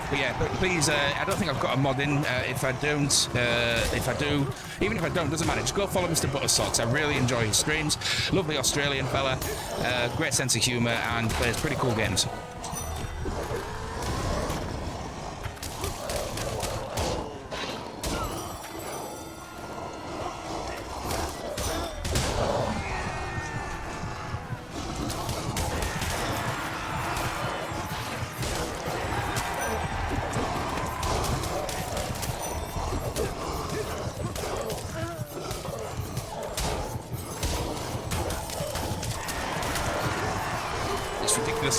But yeah, but please, I don't think I've got a mod in. If I do, even if I don't, doesn't matter. Just go follow Mr. Buttersocks. I really enjoy his streams. Lovely Australian fella, great sense of humour, and plays pretty cool games.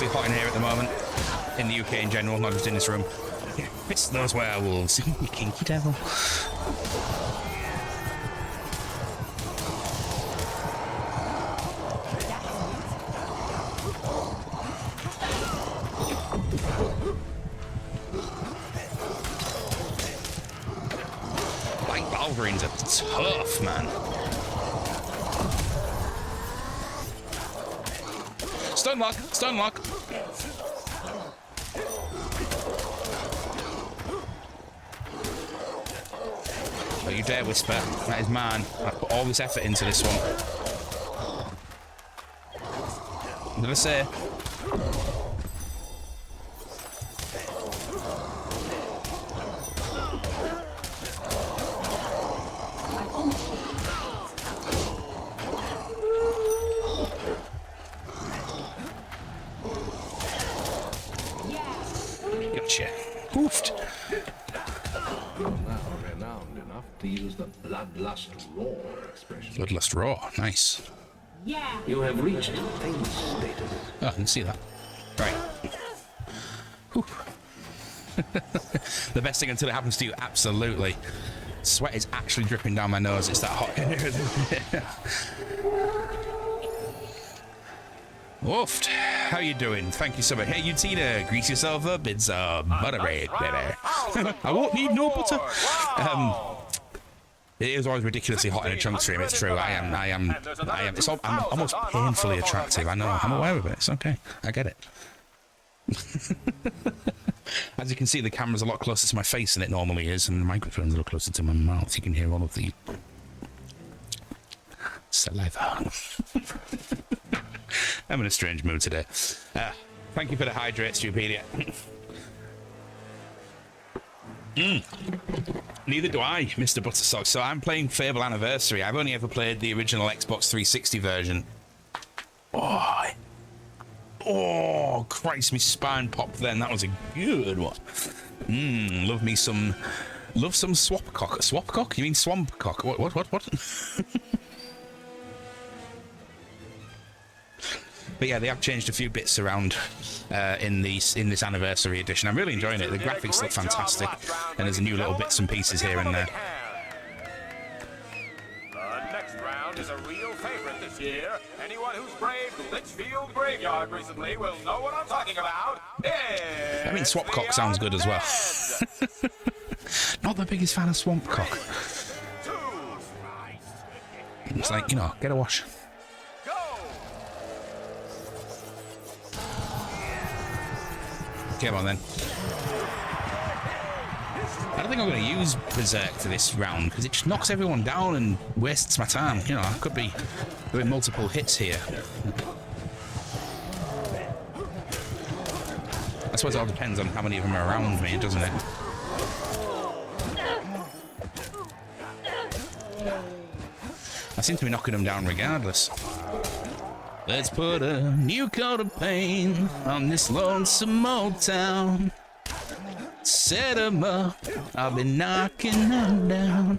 ridiculously hot in here at the moment. In the UK in general, not just in this room. Fist those werewolves, you kinky devil. Like Balverines are tough, man. Stunlock, stunlock. Don't you dare whisper. That is mine. I put all this effort into this one. What did I say? Gotcha. Oofed. Renowned enough to use the bloodlust roar expression. Bloodlust raw. Nice. Yeah. You have reached famous status. Oh, I didn't see that. Right. Whew. The best thing until it happens to you, absolutely. Sweat is actually dripping down my nose. It's that hot. Woofed. How you doing? Thank you so much. Hey, you Tina, grease yourself up. It's butter bread, baby. I won't need no butter. It is always ridiculously hot in a chunk stream. It's true. I am. I'm almost painfully attractive. I know. I'm aware of it. It's okay. I get it. As you can see, the camera's a lot closer to my face than it normally is, and the microphone's a little closer to my mouth. You can hear all of the saliva. I'm in a strange mood today. Thank you for the hydrate, Stupedia. Neither do I, Mr. Buttersock. So I'm playing Fable Anniversary. I've only ever played the original Xbox 360 version. Oh, Christ, my spine popped then. That was a good one. Love some swapcock. Swapcock? You mean swampcock? What? But yeah, they have changed a few bits around in this anniversary edition. I'm really enjoying it. The graphics look fantastic, and there's new little bits and pieces here and there. The next round is a real favorite this year. Anyone who's braved Litchfield Graveyard recently will know what I'm talking about. I mean, Swapcock sounds good as well. Not the biggest fan of Swampcock. It's like, you know, get a wash. Come on then. I don't think I'm going to use Berserk for this round because it just knocks everyone down and wastes my time. You know, I could be doing multiple hits here. I suppose it all depends on how many of them are around me, doesn't it? I seem to be knocking them down regardless. Let's put a new coat of paint on this lonesome old town. Set 'em up, I'll be knocking them down.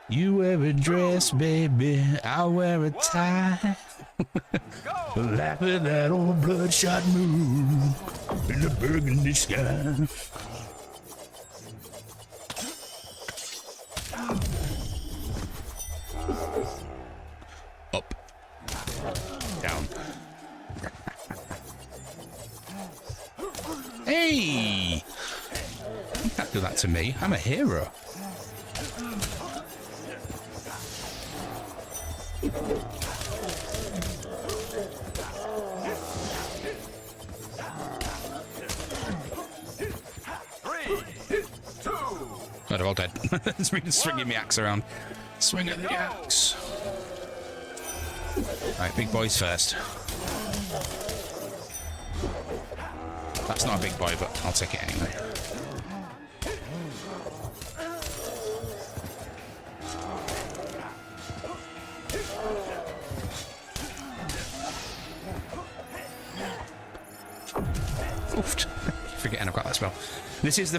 You wear a dress, baby, I'll wear a tie. Laugh at that old bloodshot moon in the burgundy sky. Up. Down. Hey! You can't do that to me. I'm a hero. Oh, they're all dead. It's been swinging the axe around. Swing of the axe. Alright, big boys first. That's not a big boy, but I'll take it anyway. Oofed. forgetting I've got that spell. This is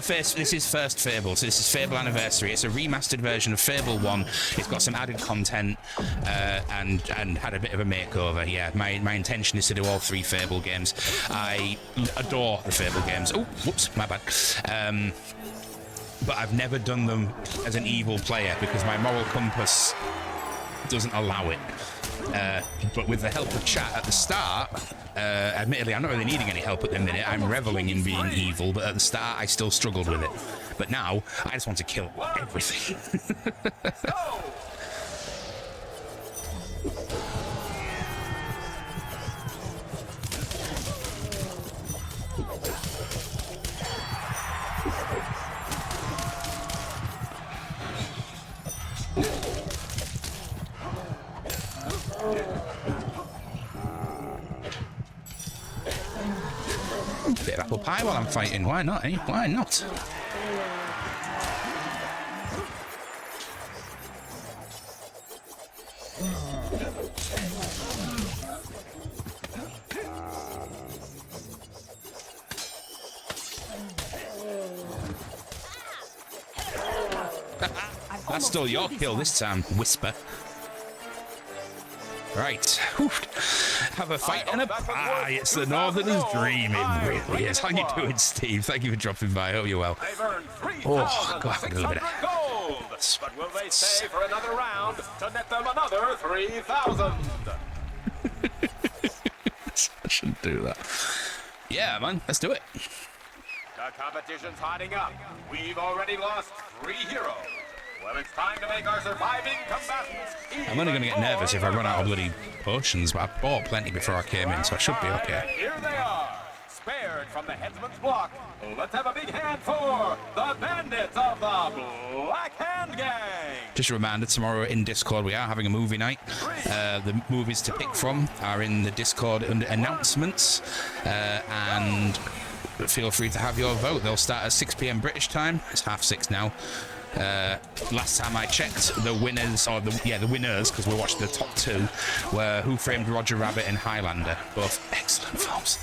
first Fable, so this is Fable Anniversary. It's a remastered version of Fable 1. It's got some added content and had a bit of a makeover. Yeah, my intention is to do all 3 Fable games. I adore the Fable games. Oh, whoops, my bad. But I've never done them as an evil player because my moral compass doesn't allow it. But with the help of chat at the start, admittedly, I'm not really needing any help at the minute. I'm reveling in being evil, but at the start, I still struggled with it. But now, I just want to kill everything. Bit of apple pie while I'm fighting. Why not, eh? Why not? That's still your kill this time, Whisper. Right. Whew. Have a fight and a pie. It's the Northerner's dream. It really is. How you doing, Steve? Thank you for dropping by. Hope you're well. Oh, God, a little bit of... gold. But will they stay for another round to net them another 3,000? I shouldn't do that. Yeah, man. Let's do it. The competition's hotting up. We've already lost 3 heroes. Well, it's time to make our surviving combatants. I'm only going to get nervous if I run out of bloody potions, but I bought plenty before I came in, so I should be okay. Here they are, spared from the headsman's block. Let's have a big hand for the bandits of the Black Hand Gang. Just a reminder, tomorrow in Discord we are having a movie night. The movies to pick from are in the Discord under announcements, and feel free to have your vote. They'll start at 6 p.m. British time. It's 6:30 now. Last time I checked, the winners, or the winners, because we watched the top 2, were Who Framed Roger Rabbit and Highlander. Both excellent films.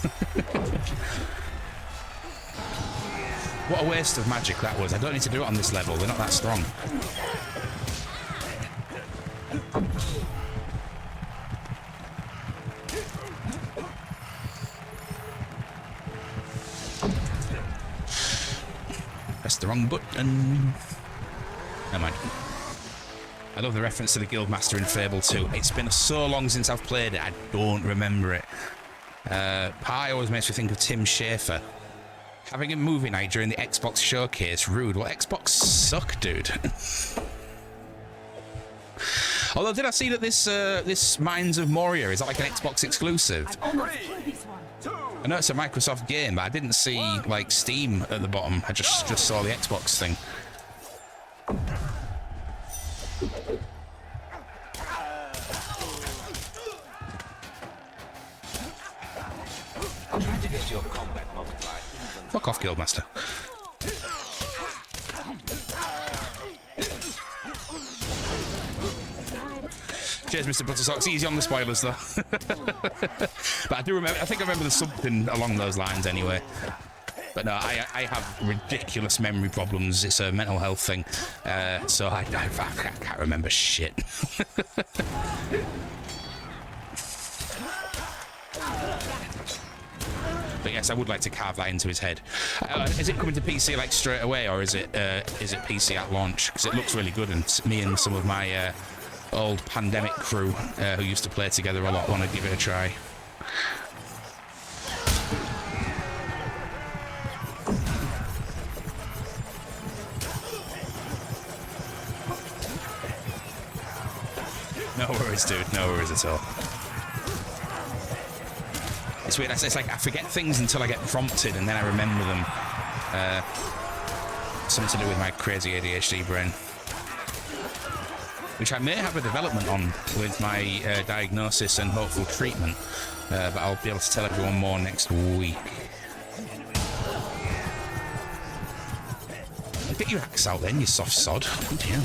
What a waste of magic that was. I don't need to do it on this level. They're not that strong. Press the wrong button. Never mind. I love the reference to the Guildmaster in Fable 2. It's been so long since I've played it, I don't remember it. Pie always makes me think of Tim Schafer. Having a movie night during the Xbox showcase, rude. Well, Xbox suck, dude. Although, did I see that this Mines of Moria is that like an Xbox exclusive? I know it's a Microsoft game, but I didn't see like Steam at the bottom. I just saw the Xbox thing. Try to get your combat multiplied. Fuck off, Guildmaster. Cheers, Mr. Buttersocks. Easy on the spoilers, though. But I do remember. I think I remember there's something along those lines, anyway. But no, I have ridiculous memory problems. It's a mental health thing, so I can't remember shit. But yes, I would like to carve that into his head. Is it coming to PC like straight away, or is it PC at launch? Because it looks really good, and me and some of my old Pandemic crew who used to play together a lot want to give it a try. No worries, dude. No worries at all. It's weird. It's like I forget things until I get prompted, and then I remember them. Something to do with my crazy ADHD brain, which I may have a development on with my diagnosis and hopeful treatment, but I'll be able to tell everyone more next week. Get your axe out then, you soft sod. Oh, dear.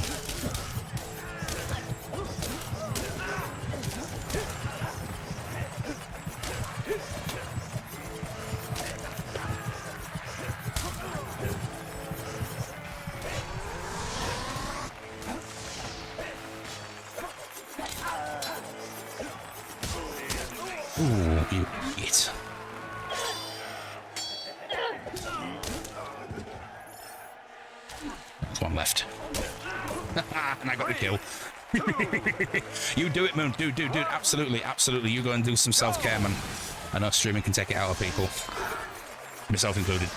left. And I got the kill. You do it, Moon. Dude. Absolutely. You go and do some self-care, man. I know streaming can take it out of people. Myself included.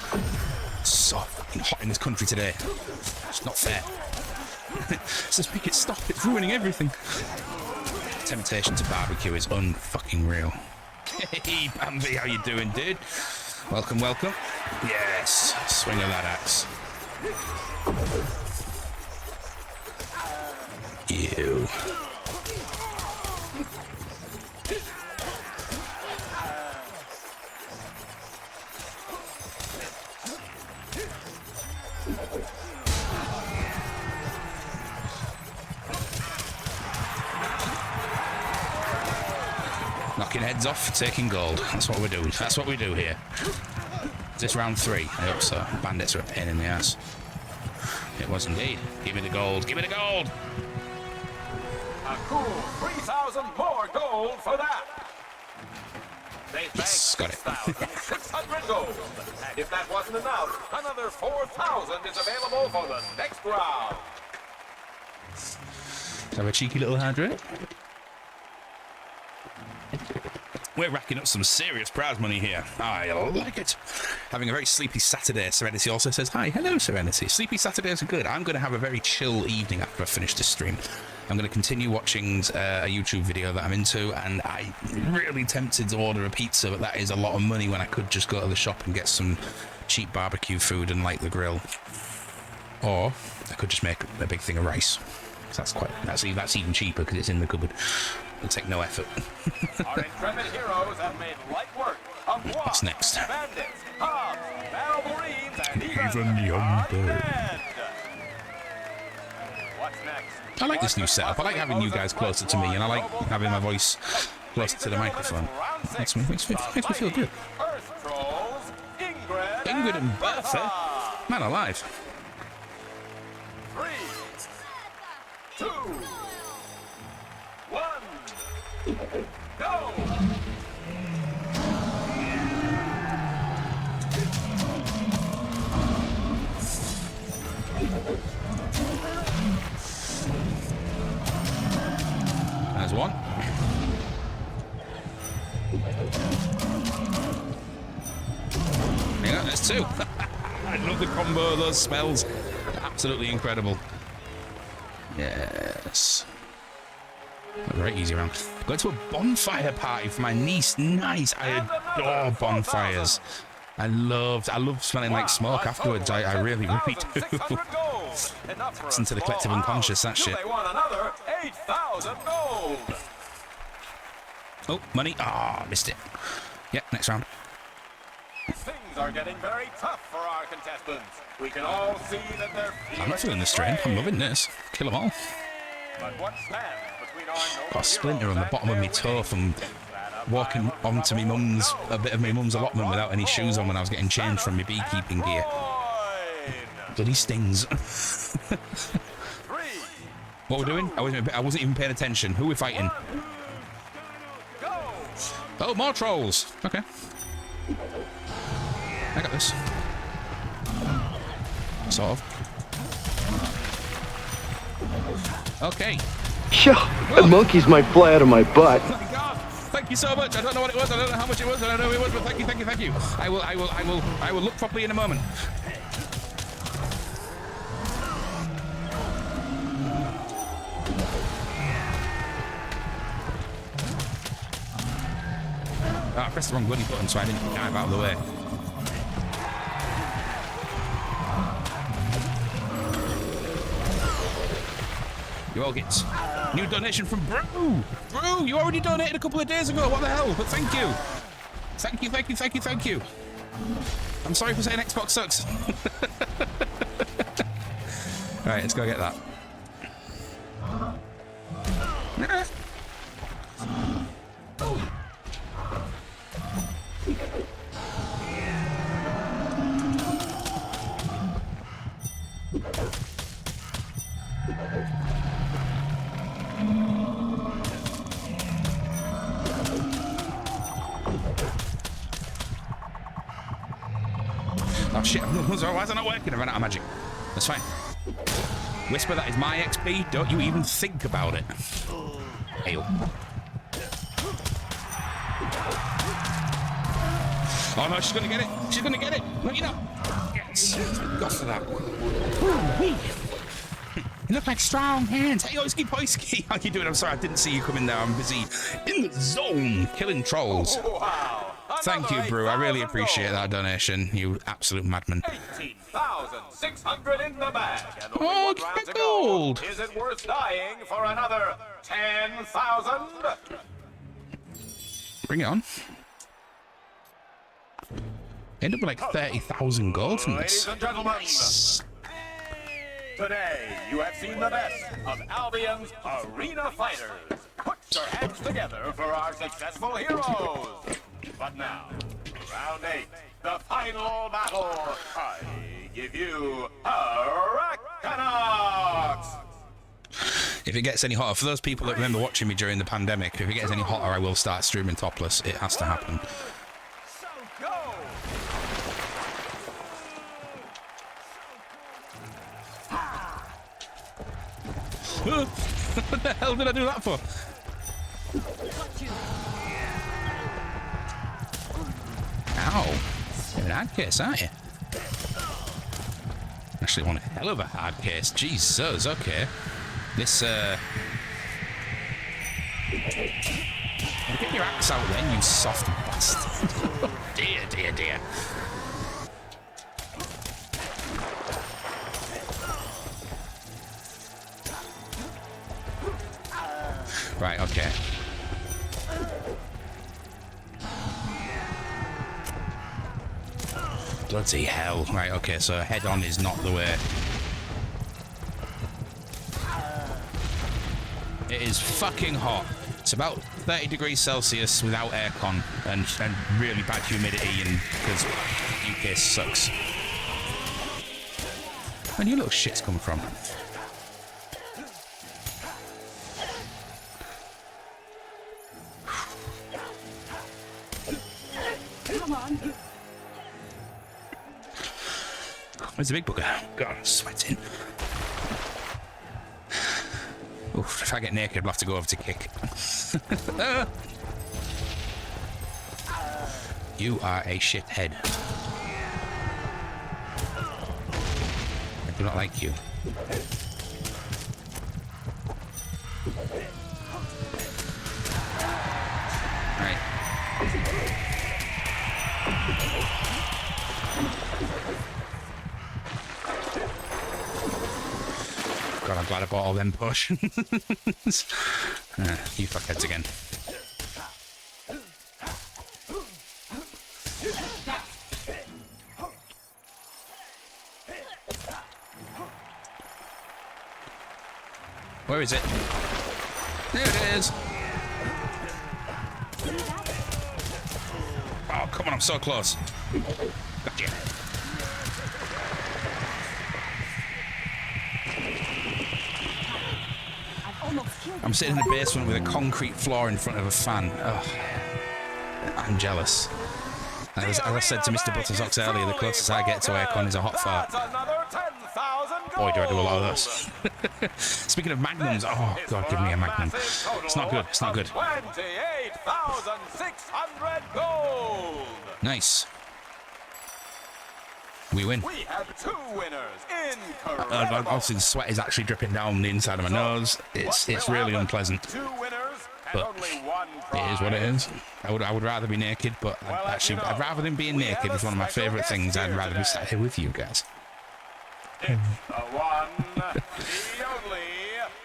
It's so fucking hot in this country today. It's not fair. Just make it stop. It's ruining everything. Temptation to barbecue is unfucking real. Hey, Bambi, how you doing, dude? Welcome. Yes. Swing of that axe. You. Knocking heads off, taking gold. That's what we're doing. That's what we do here. Is this round 3? I hope so. Bandits are a pain in the ass. It was indeed. Give me the gold. Give me the gold! A cool 3,000 more gold for that. They Yes, got it. 6,600 gold. And if that wasn't enough, another 4,000 is available for the next round. Let's have a cheeky little hydrate. We're racking up some serious prize money here. I like it. Having a very sleepy Saturday. Serenity also says, hi. Hello, Serenity. Sleepy Saturdays are good. I'm going to have a very chill evening after I finish this stream. I'm going to continue watching a YouTube video that I'm into, and I'm really tempted to order a pizza, but that is a lot of money when I could just go to the shop and get some cheap barbecue food and light the grill. Or I could just make a big thing of rice. That's even cheaper because it's in the cupboard. It'll take no effort. Our intrepid heroes have made light work of What's next? bandits, hogs, barrel marines, and Even the undead. What's next? I like this new setup. I like having you guys closer to me, and I like having my voice closer to the microphone. Makes me feel good. Earth trolls, Ingrid and Bertha? Man alive. 3, 2, 1, go! There's one. Yeah, there's 2. I love the combo of those spells. Absolutely incredible. Yes. A very easy round. Going to a bonfire party for my niece. Nice. I adore bonfires. I love smelling like smoke afterwards. I really do. Listen to the collective unconscious, that shit. They want another 8,000 gold. Oh, money. Ah, missed it. Yep, next round. Things are getting very tough for our contestants. We can all see that they're I'm not feeling the strain. I'm loving this. Kill them all. But what stands between our Got a splinter on the bottom of my toe from walking onto me mum's, a bit of my mum's allotment without any shoes on when I was getting changed from my beekeeping gear. Bloody stings. What we're doing? I wasn't even paying attention. Who are we fighting? Oh, more trolls. Okay. I got this. Sort of. Okay. Yeah, monkeys might fly out of my butt. Oh my God. Thank you so much. I don't know what it was. I don't know how much it was. I don't know who it was, but thank you. I will look properly in a moment. Oh, I pressed the wrong bloody button, so I didn't dive out of the way. You all get new donation from Brew. Brew, you already donated a couple of days ago. What the hell? But thank you. Thank you. I'm sorry for saying Xbox sucks. All right, let's go get that. Oh shit, why is it not working? I ran out of magic. That's fine. Whisper, that is my XP. Don't you even think about it. Hail. Oh no, she's gonna get it. She's gonna get it. No, you know. Yes. Go for that. Ooh-wee. You look like strong hands. Hey, Oisky Poisky. How you doing? I'm sorry, I didn't see you coming there. I'm busy in the zone killing trolls. Wow. Thank you, Brew. I really appreciate that donation. You absolute madman. 18,600 in the bag. And only Oh, one get round to gold. go. Is it worth dying for another 10,000? Bring it on. End up with like 30,000 gold from Ladies this. and gentlemen, today you have seen the best of Albion's arena fighters. Put your hands together for our successful heroes. But now, round 8, the final battle. I give you Arachnox! If it gets any hotter, for those people that remember watching me during the pandemic, if it gets any hotter, I will start streaming topless. It has to happen. So go! What the hell did I do that for? Ow. You're an hard case, aren't you? Actually, one hell of a hard case. Jesus, okay. This, Get your axe out then, you soft bastard. Dear, dear, dear. Right, okay. Bloody hell. Right, okay, so head on is not the way. It is fucking hot. It's about 30 degrees Celsius without aircon and really bad humidity, and because UK sucks. Where do you little shits come from? Come on. Where's the big bugger? God, I'm sweating. Oof, if I get naked, I'll have to go over to kick. You are a shithead. I do not like you. Right. God, I'm glad I bought all them potions. You fuckheads again. Where is it? There it is. Oh, come on, I'm so close. Gotcha. I'm sitting in the basement with a concrete floor in front of a fan. Ugh. I'm jealous. As I said to Mr. Buttersocks earlier, the closest I get to aircon is a hot fart. Boy, do I do a lot of those. Speaking of magnums, oh god, give me a magnum. It's not good, it's not good. 28,600 gold. Nice. We win. We have 2 winners. Incredible. Obviously, the sweat is actually dripping down the inside of my nose. It's really unpleasant. 2 winners and But only 1 prize. it is what it is. I would rather be naked, but I'd rather than being naked. It's one of my favourite things. I'd rather be sat here with you guys. It's the one, the only,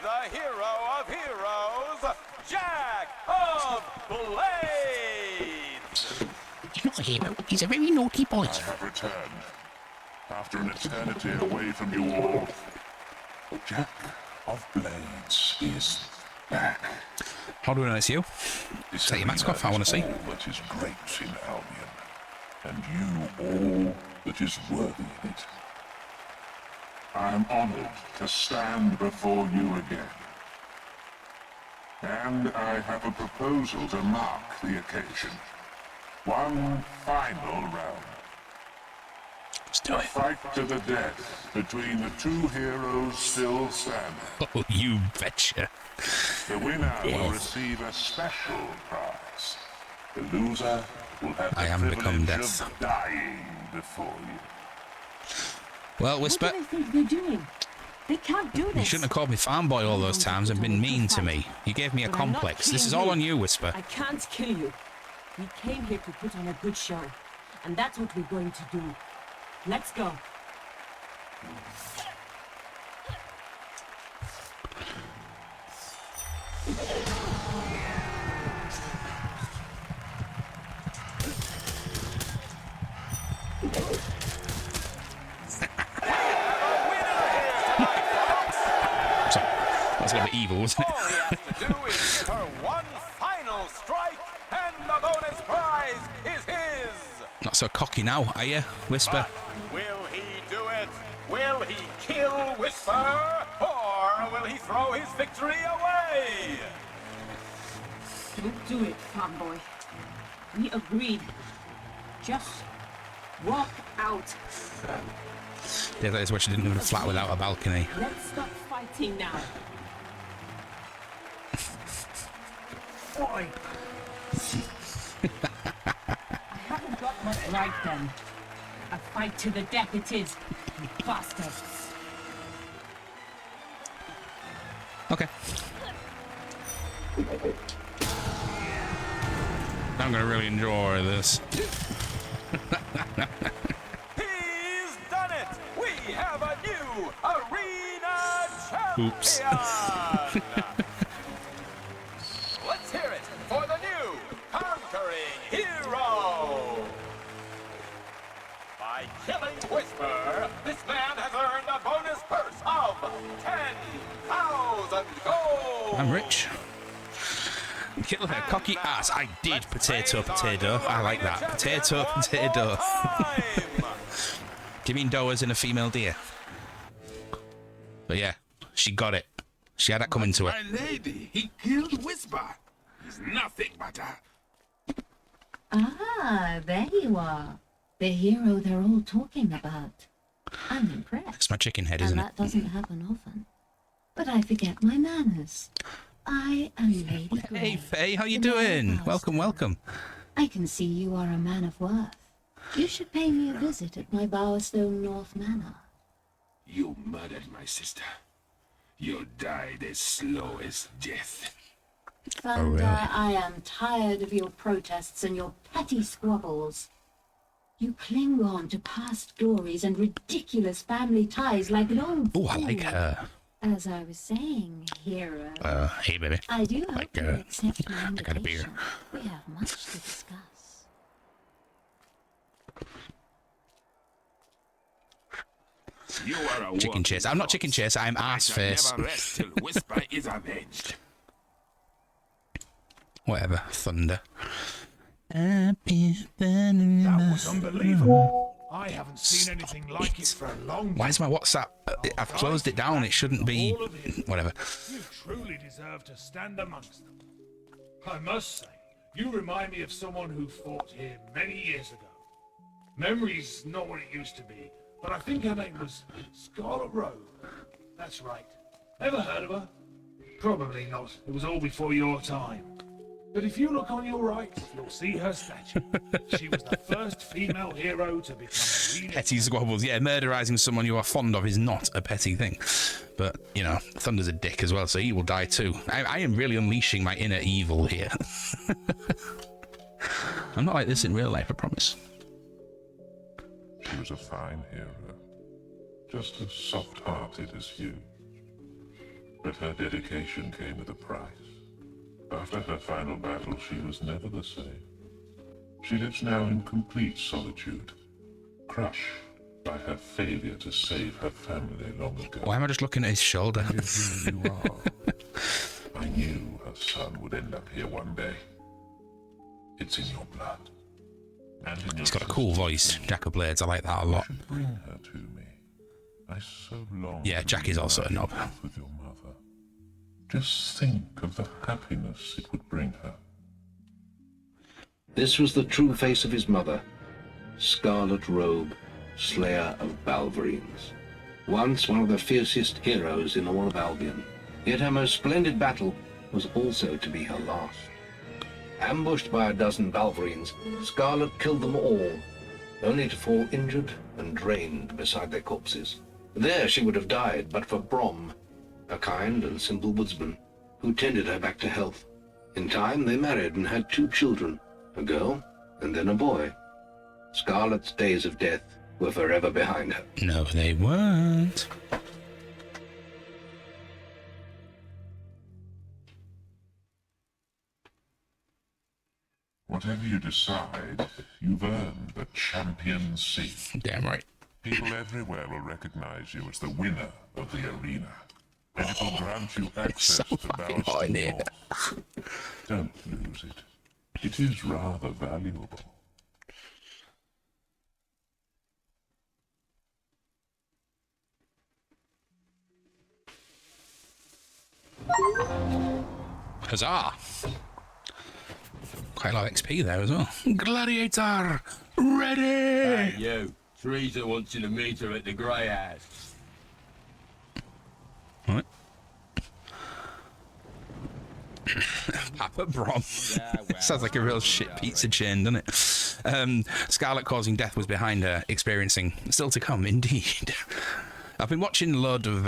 the hero of heroes, Jack of Blades. He's not a hero. He's a very naughty boy. I have returned. After an eternity away from you all, Jack of Blades is back. How do I know it's you? Take your mask off, I want to see. All that is great in Albion, and you all that is worthy in it. I am honored to stand before you again. And I have a proposal to mark the occasion. One final round. do A it. fight to the death between the two heroes still standing. Oh, you betcha. The winner will receive a special prize. The loser will have the I am become privilege death. of dying before you. Well, Whisper, What do they think they're doing? They can't do this. you shouldn't have called me farm boy all those times and been mean to me. You gave me a But I'm not complex. This killing is all you. on you, Whisper. I can't kill you. We came here to put on a good show, and that's what we're going to do. Let's go. Sorry, that's a little bit evil, wasn't All he it? has to do is give her one final strike, and the bonus prize is his. Not so cocky now, are you, Whisper? Will he do it? Will he kill Whisper? Or will he throw his victory away? Don't do it, fanboy. We agreed. Just walk out. Yeah, that is where she didn't live in a flat without a balcony. Let's stop fighting now. Boy. I haven't got much right then. A fight to the death it is, you bastards. Okay. I'm gonna really enjoy this. He's done it! We have a new arena champion! Oops. Let's hear it for the new conquering hero! By killing Whisper, this man has earned a bonus purse of 10,000 gold! I'm rich. Kill her cocky ass. I did potato. I like that. Potato. Do you mean doe as in a female deer? But yeah, she got it. She had that coming to her. My lady, he killed Whisper. He's nothing but a... Ah, there you are. The hero they're all talking about. I'm impressed. It's my chicken head, And isn't that doesn't happen often. But I forget my manners. I am Lady Grey. Hey, Faye, how you the doing? Lighthouse. Welcome. I can see you are a man of worth. You should pay me a visit at my Bowerstone North Manor. You murdered my sister. You died as slow as death. Thunder, really? I am tired of your protests and your petty squabbles. You cling on to past glories and ridiculous family ties like an old Oh, I like fool. her. As I was saying, hero, Hey, baby. I do hope like, you accept my I got a beer. invitation. We have much to discuss. You are a Chicken chase. I'm not chicken chase. I'm ass face. Never rest till Whisper is avenged. Whatever. Thunder. That was unbelievable. I haven't seen anything like it for a long time. Why is my WhatsApp? I've closed it down. It shouldn't be. Whatever. You truly deserve to stand amongst them. I must say, you remind me of someone who fought here many years ago. Memory's not what it used to be, but I think her name was Scarlet Robe. That's right. Ever heard of her? Probably not. It was all before your time. But if you look on your right, you'll see her statue. She was the first female hero to become arena. Petty squabbles. Yeah, murderizing someone you are fond of is not a petty thing. But, you know, Thunder's a dick as well, so he will die too. I am really unleashing my inner evil here. I'm not like this in real life, I promise. She was a fine hero. Just as soft-hearted as you. But her dedication came at a price. After her final battle, she was never the same. She lives now in complete solitude, crushed by her failure to save her family long ago. Why am I just looking at his shoulder? And here you are. I knew her son would end up here one day. It's in your blood. And in He's got a cool voice, Jack of Blades. I like that a lot. Bring her to me. I so long. Yeah, Jack is also a knob. With your mother. Just think of the happiness it would bring her. This was the true face of his mother, Scarlet Robe, Slayer of Balverines. Once one of the fiercest heroes in all of Albion. Yet her most splendid battle was also to be her last. Ambushed by a dozen Balverines, Scarlet killed them all, only to fall injured and drained beside their corpses. There she would have died but for Brom, a kind and simple woodsman, who tended her back to health. In time they married and had 2 children, a girl and then a boy. Scarlet's days of death were forever behind her. No, they weren't. Whatever you decide, you've earned the champion seat. Damn right. People everywhere will recognize you as the winner of the arena. And it will grant you access to Ballaston North. Don't lose it. It is rather valuable. Huzzah! Quite a lot of XP there as well. Gladiator! Ready! Hey, you. Teresa wants you to meet her at the Grey House. What? Papa Brom. Sounds like a real shit pizza chain, doesn't it? Scarlet causing death was behind her, experiencing still to come, indeed. I've been watching a lot of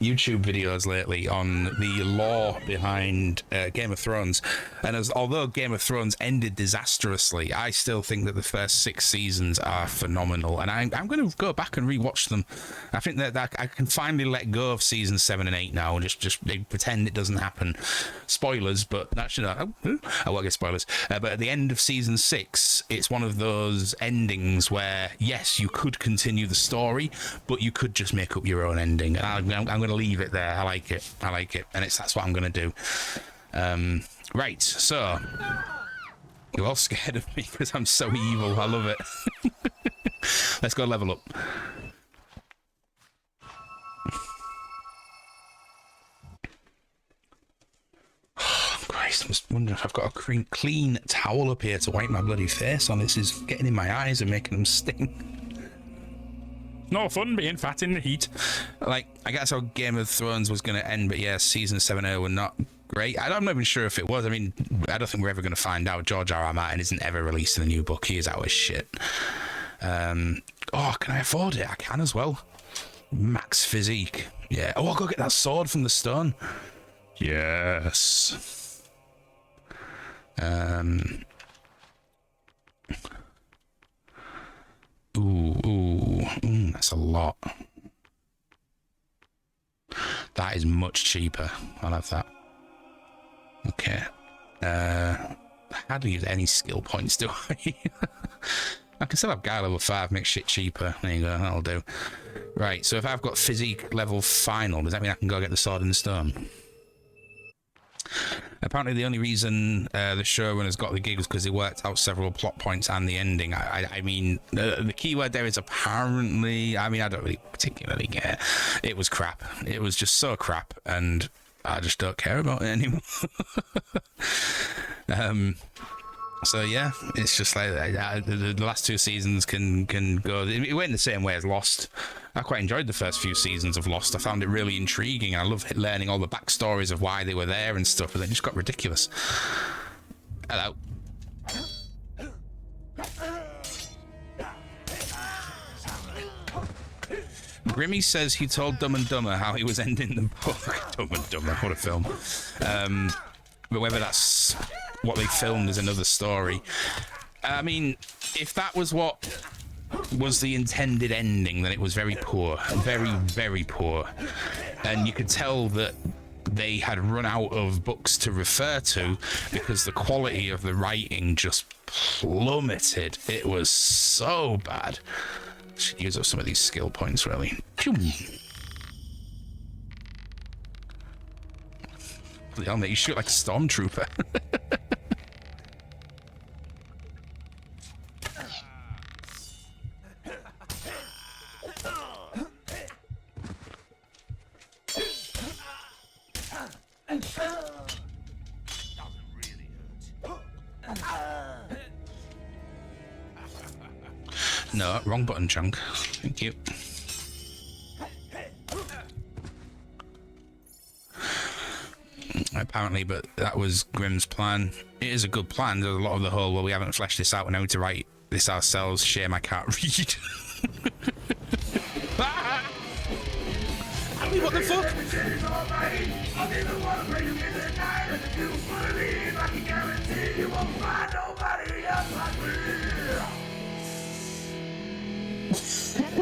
YouTube videos lately on the lore behind Game of Thrones, and although Game of Thrones ended disastrously, I still think that the first 6 seasons are phenomenal, and I'm going to go back and rewatch them. I think that I can finally let go of seasons 7 and 8 now and just pretend it doesn't happen. Spoilers, but actually I won't get spoilers. But at the end of season 6, it's one of those endings where yes, you could continue the story, but you could just make up your own ending. And I'm going to leave it there. I like it, and that's what I'm going to do. Right, so you're all scared of me because I'm so evil. I love it. Let's go level up. Christ, I was wondering if I've got a clean towel up here to wipe my bloody face on. This is getting in my eyes and making them sting. No fun being fat in the heat. Like, I guess how Game of Thrones was going to end, but yeah, season 7 were not great. I'm not even sure if it was. I mean, I don't think we're ever going to find out. George R.R. Martin isn't ever releasing a new book. He is out of shit. Oh, can I afford it? I can as well. Max physique. Yeah. Oh, I'll go get that sword from the stone. Yes. Ooh, that's a lot. That is much cheaper. I'll have that. Okay. How do you use any skill points, do I? I can still have guy level 5, make shit cheaper. There you go, that'll do. Right, so if I've got physique level final, does that mean I can go get the sword in the stone? Apparently the only reason the showrunners got the gig was because they worked out several plot points and the ending. I mean, the key word there is apparently. I mean, I don't really particularly care. It was crap. It was just so crap, and I just don't care about it anymore. So yeah, it's just like the last 2 seasons can go. It went the same way as Lost. I quite enjoyed the first few seasons of Lost. I found it really intriguing. I loved learning all the backstories of why they were there and stuff, but it just got ridiculous. Hello. Grimmy says he told Dumb and Dumber how he was ending the book. Dumb and Dumber, what a film. But whether that's what they filmed is another story. I mean, if that was what was the intended ending, then it was very poor. Very, very poor. And you could tell that they had run out of books to refer to because the quality of the writing just plummeted. It was so bad. Should use up some of these skill points, really. I'll make you shoot like a stormtrooper. No, wrong button, Chunk. Thank you. Apparently, but that was Grimm's plan. It is a good plan. There's a lot of the whole, well, we haven't fleshed this out, we know to write this ourselves. Shame I can't read. Ali, what the fuck?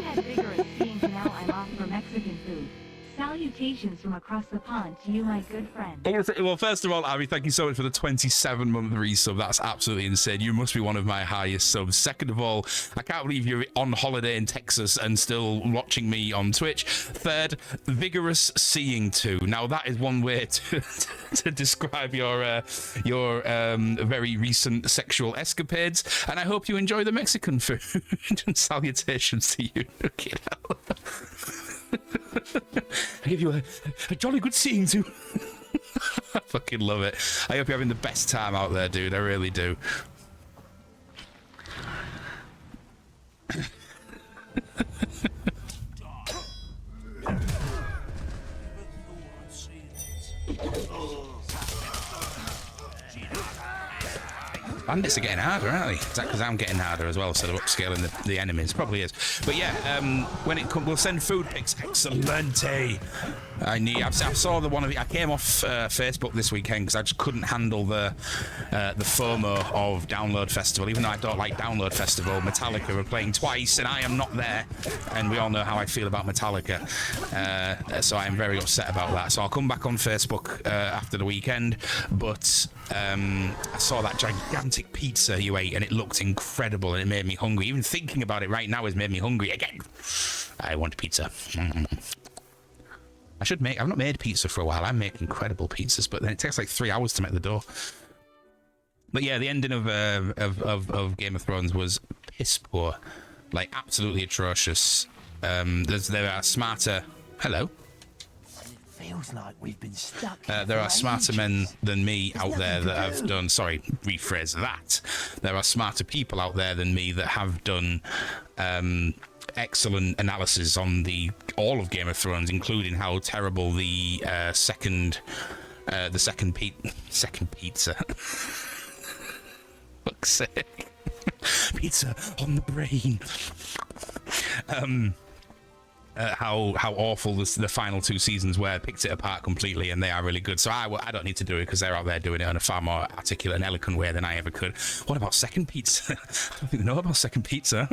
Had vigorous seeing now I'm off for Mexican food. Salutations from across the pond to you, my good friend. Well, first of all, Abby, thank you so much for the 27-month resub. That's absolutely insane. You must be one of my highest subs. Second of all, I can't believe you're on holiday in Texas and still watching me on Twitch. Third, vigorous seeing too. Now, that is one way to describe your very recent sexual escapades. And I hope you enjoy the Mexican food. And salutations to you. Okay, I give you a jolly good seeing too. I fucking love it. I hope you're having the best time out there, dude. I really do. Bandits are getting harder, aren't they? Is that because I'm getting harder as well, instead of upscaling the enemies? Probably is. But yeah, when it comes, we'll send food pics. Excellente. I saw the one of the. I came off Facebook this weekend because I just couldn't handle the FOMO of Download Festival. Even though I don't like Download Festival, Metallica were playing twice, and I am not there. And we all know how I feel about Metallica, so I am very upset about that. So I'll come back on Facebook after the weekend. But I saw that gigantic pizza you ate, and it looked incredible, and it made me hungry. Even thinking about it right now has made me hungry again. I want pizza. I've not made pizza for a while. I make incredible pizzas, but then it takes like 3 hours to make the dough. But yeah, the ending of Game of Thrones was piss poor, like absolutely atrocious. There are smarter. Hello. Feels like we've been stuck. There are smarter men than me out there that have done. Sorry, rephrase that. There are smarter people out there than me that have done excellent analysis on all of Game of Thrones, including how terrible the second pizza. Fuck's sake. Pizza on the brain. How awful the final 2 seasons were. Picked it apart completely, and they are really good. So I don't need to do it because they're out there doing it in a far more articulate and eloquent way than I ever could. What about Second Pizza? I don't think they know about Second Pizza.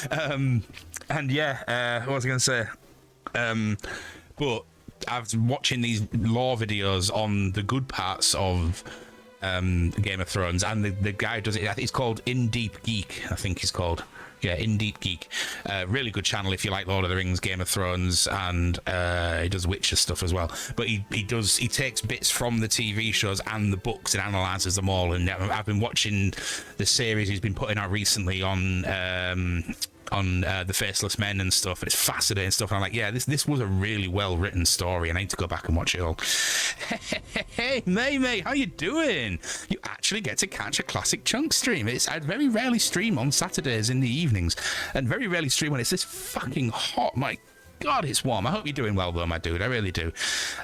And yeah, what was I going to say? But I was watching these lore videos on the good parts of Game of Thrones, and the guy does it. I think he's called In Deep Geek. I think he's called. Yeah, In Deep Geek. Really good channel if you like Lord of the Rings, Game of Thrones, and he does Witcher stuff as well. But he takes bits from the TV shows and the books and analyzes them all. And I've been watching the series he's been putting out recently on the Faceless Men and stuff, and it's fascinating stuff. And I'm like, yeah, this was a really well written story, and I need to go back and watch it all. Hey, May, how you doing? You actually get to catch a classic Chunk stream. I very rarely stream on Saturdays in the evenings, and very rarely stream when it's this fucking hot. My God, it's warm. I hope you're doing well though, my dude. I really do.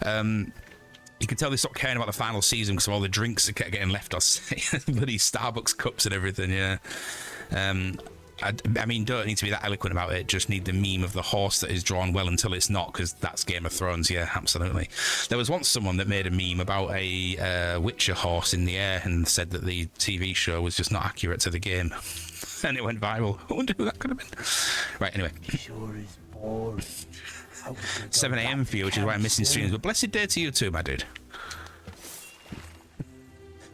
You can tell they stopped caring about the final season because of all the drinks that kept getting left us. Bloody Starbucks cups and everything, yeah. I mean, don't need to be that eloquent about it. Just need the meme of the horse that is drawn well until it's not, because that's Game of Thrones. Yeah, absolutely. There was once someone that made a meme about a Witcher horse in the air and said that the TV show was just not accurate to the game, and it went viral. I wonder who that could have been. Right, anyway. Sure is boring. 7 a.m. for you, which is why I'm missing streams. But blessed day to you too, my dude.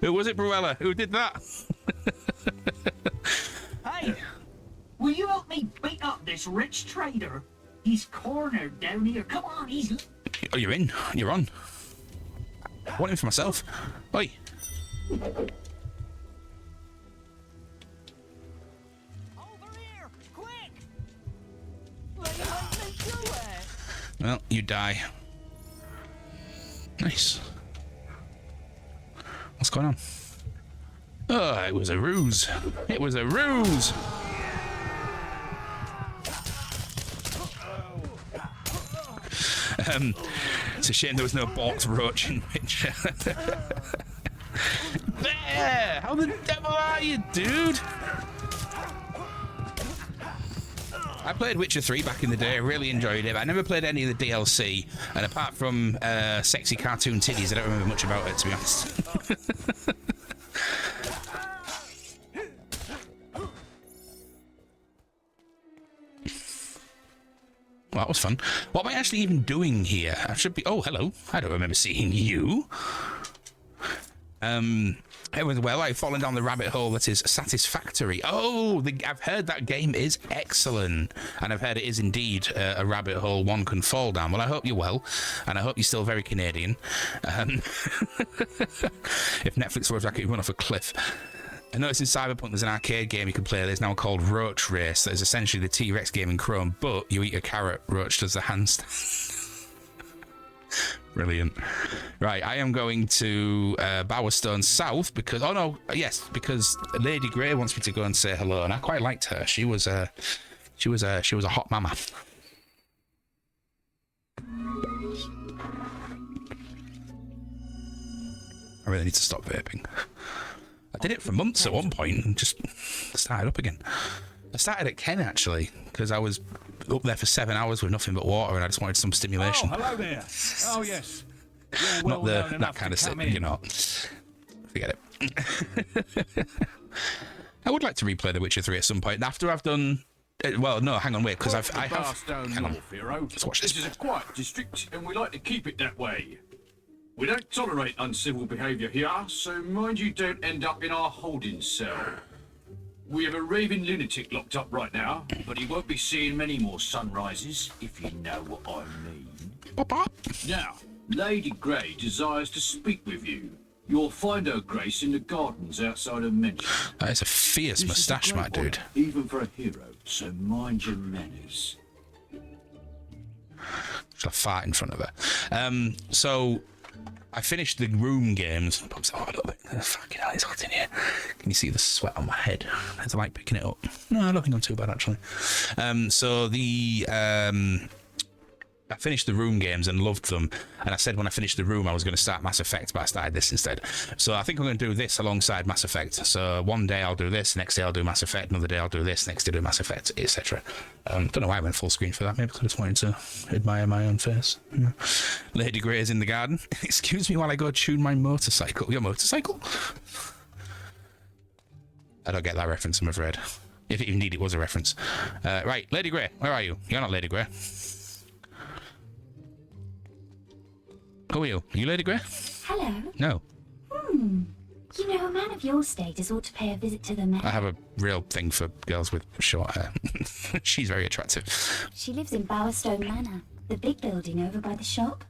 Who was it, Bruella? Who did that? Hey! Will you help me beat up this rich trader? He's cornered down here. Come on, he's... Oh, you're in. You're on. I want him for myself. Oi. Well, you die. Nice. What's going on? Oh, it was a ruse. It was a ruse. It's a shame there was no Bork's roach in picture. There! How the devil are you, dude? I played Witcher 3 back in the day. I really enjoyed it. But I never played any of the DLC. And apart from sexy cartoon titties, I don't remember much about it, to be honest. Well, that was fun. What am I actually even doing here? I should be... Oh, hello. I don't remember seeing you. It was, well, I've fallen down the rabbit hole that is Satisfactory. Oh, I've heard that game is excellent. And I've heard it is indeed a rabbit hole one can fall down. Well, I hope you're well. And I hope you're still very Canadian. If Netflix was like it, run off a cliff. I noticed in Cyberpunk there's an arcade game you can play that's now called Roach Race. That is essentially the T-Rex game in Chrome, but you eat a carrot, Roach does the handstand. Brilliant. Right, I am going to Bowerstone South because... Oh, no, yes, because Lady Grey wants me to go and say hello, and I quite liked her. She was a hot mama. I really need to stop vaping. I did it for months at one point and just started up again. I started at Ken, actually, because I was up there for 7 hours with nothing but water and I just wanted some stimulation. Oh, hello there. Oh, yes. Not that kind of sit, you know. Forget it. I would like to replay The Witcher 3 at some point after I've done... Well, no, hang on, wait, because I have... Hang on. Let's watch this. This is a quiet district and we like to keep it that way. We don't tolerate uncivil behaviour here, so mind you don't end up in our holding cell. We have a raving lunatic locked up right now, but he won't be seeing many more sunrises, if you know what I mean. Now, Lady Grey desires to speak with you. You'll find her, Grace, in the gardens outside of Mention. That is a fierce moustache, my dude. Even for a hero, so mind your manners. Just a fart in front of her. So... I finished the room games. Pumps it a little bit. Fucking hell, it's hot in here. Can you see the sweat on my head? It's like picking it up. No, I don't think I'm too bad, actually. I finished the room games and loved them. And I said when I finished the room, I was going to start Mass Effect, but I started this instead. So I think I'm going to do this alongside Mass Effect. So one day I'll do this, next day I'll do Mass Effect, another day I'll do this, next day I'll do Mass Effect, etc. Don't know why I went full screen for that. Maybe because I just wanted to admire my own face. Yeah. Lady Grey is in the garden. Excuse me while I go tune my motorcycle. Your motorcycle? I don't get that reference, I'm afraid. If indeed it was a reference. Right, Lady Grey, where are you? You're not Lady Grey. Who are you? Are you Lady Grey? Hello. No. You know, a man of your status ought to pay a visit to the mayor. I have a real thing for girls with short hair. She's very attractive. She lives in Bowerstone Manor, the big building over by the shop.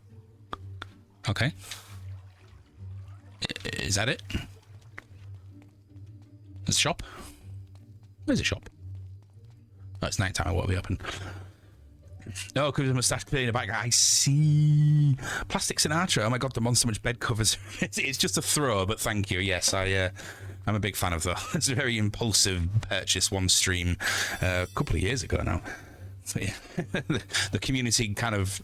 Okay. Is that it? There's a shop? Where's the shop? Oh, it's night time. I won't be open. No, because of moustache clear in the back. I see. Plastic Sinatra. Oh my god, the Monster Munch bed covers. It's just a throw, but thank you. Yes, I'm a big fan of that. It's a very impulsive purchase, one stream, a couple of years ago now. So yeah, the community kind of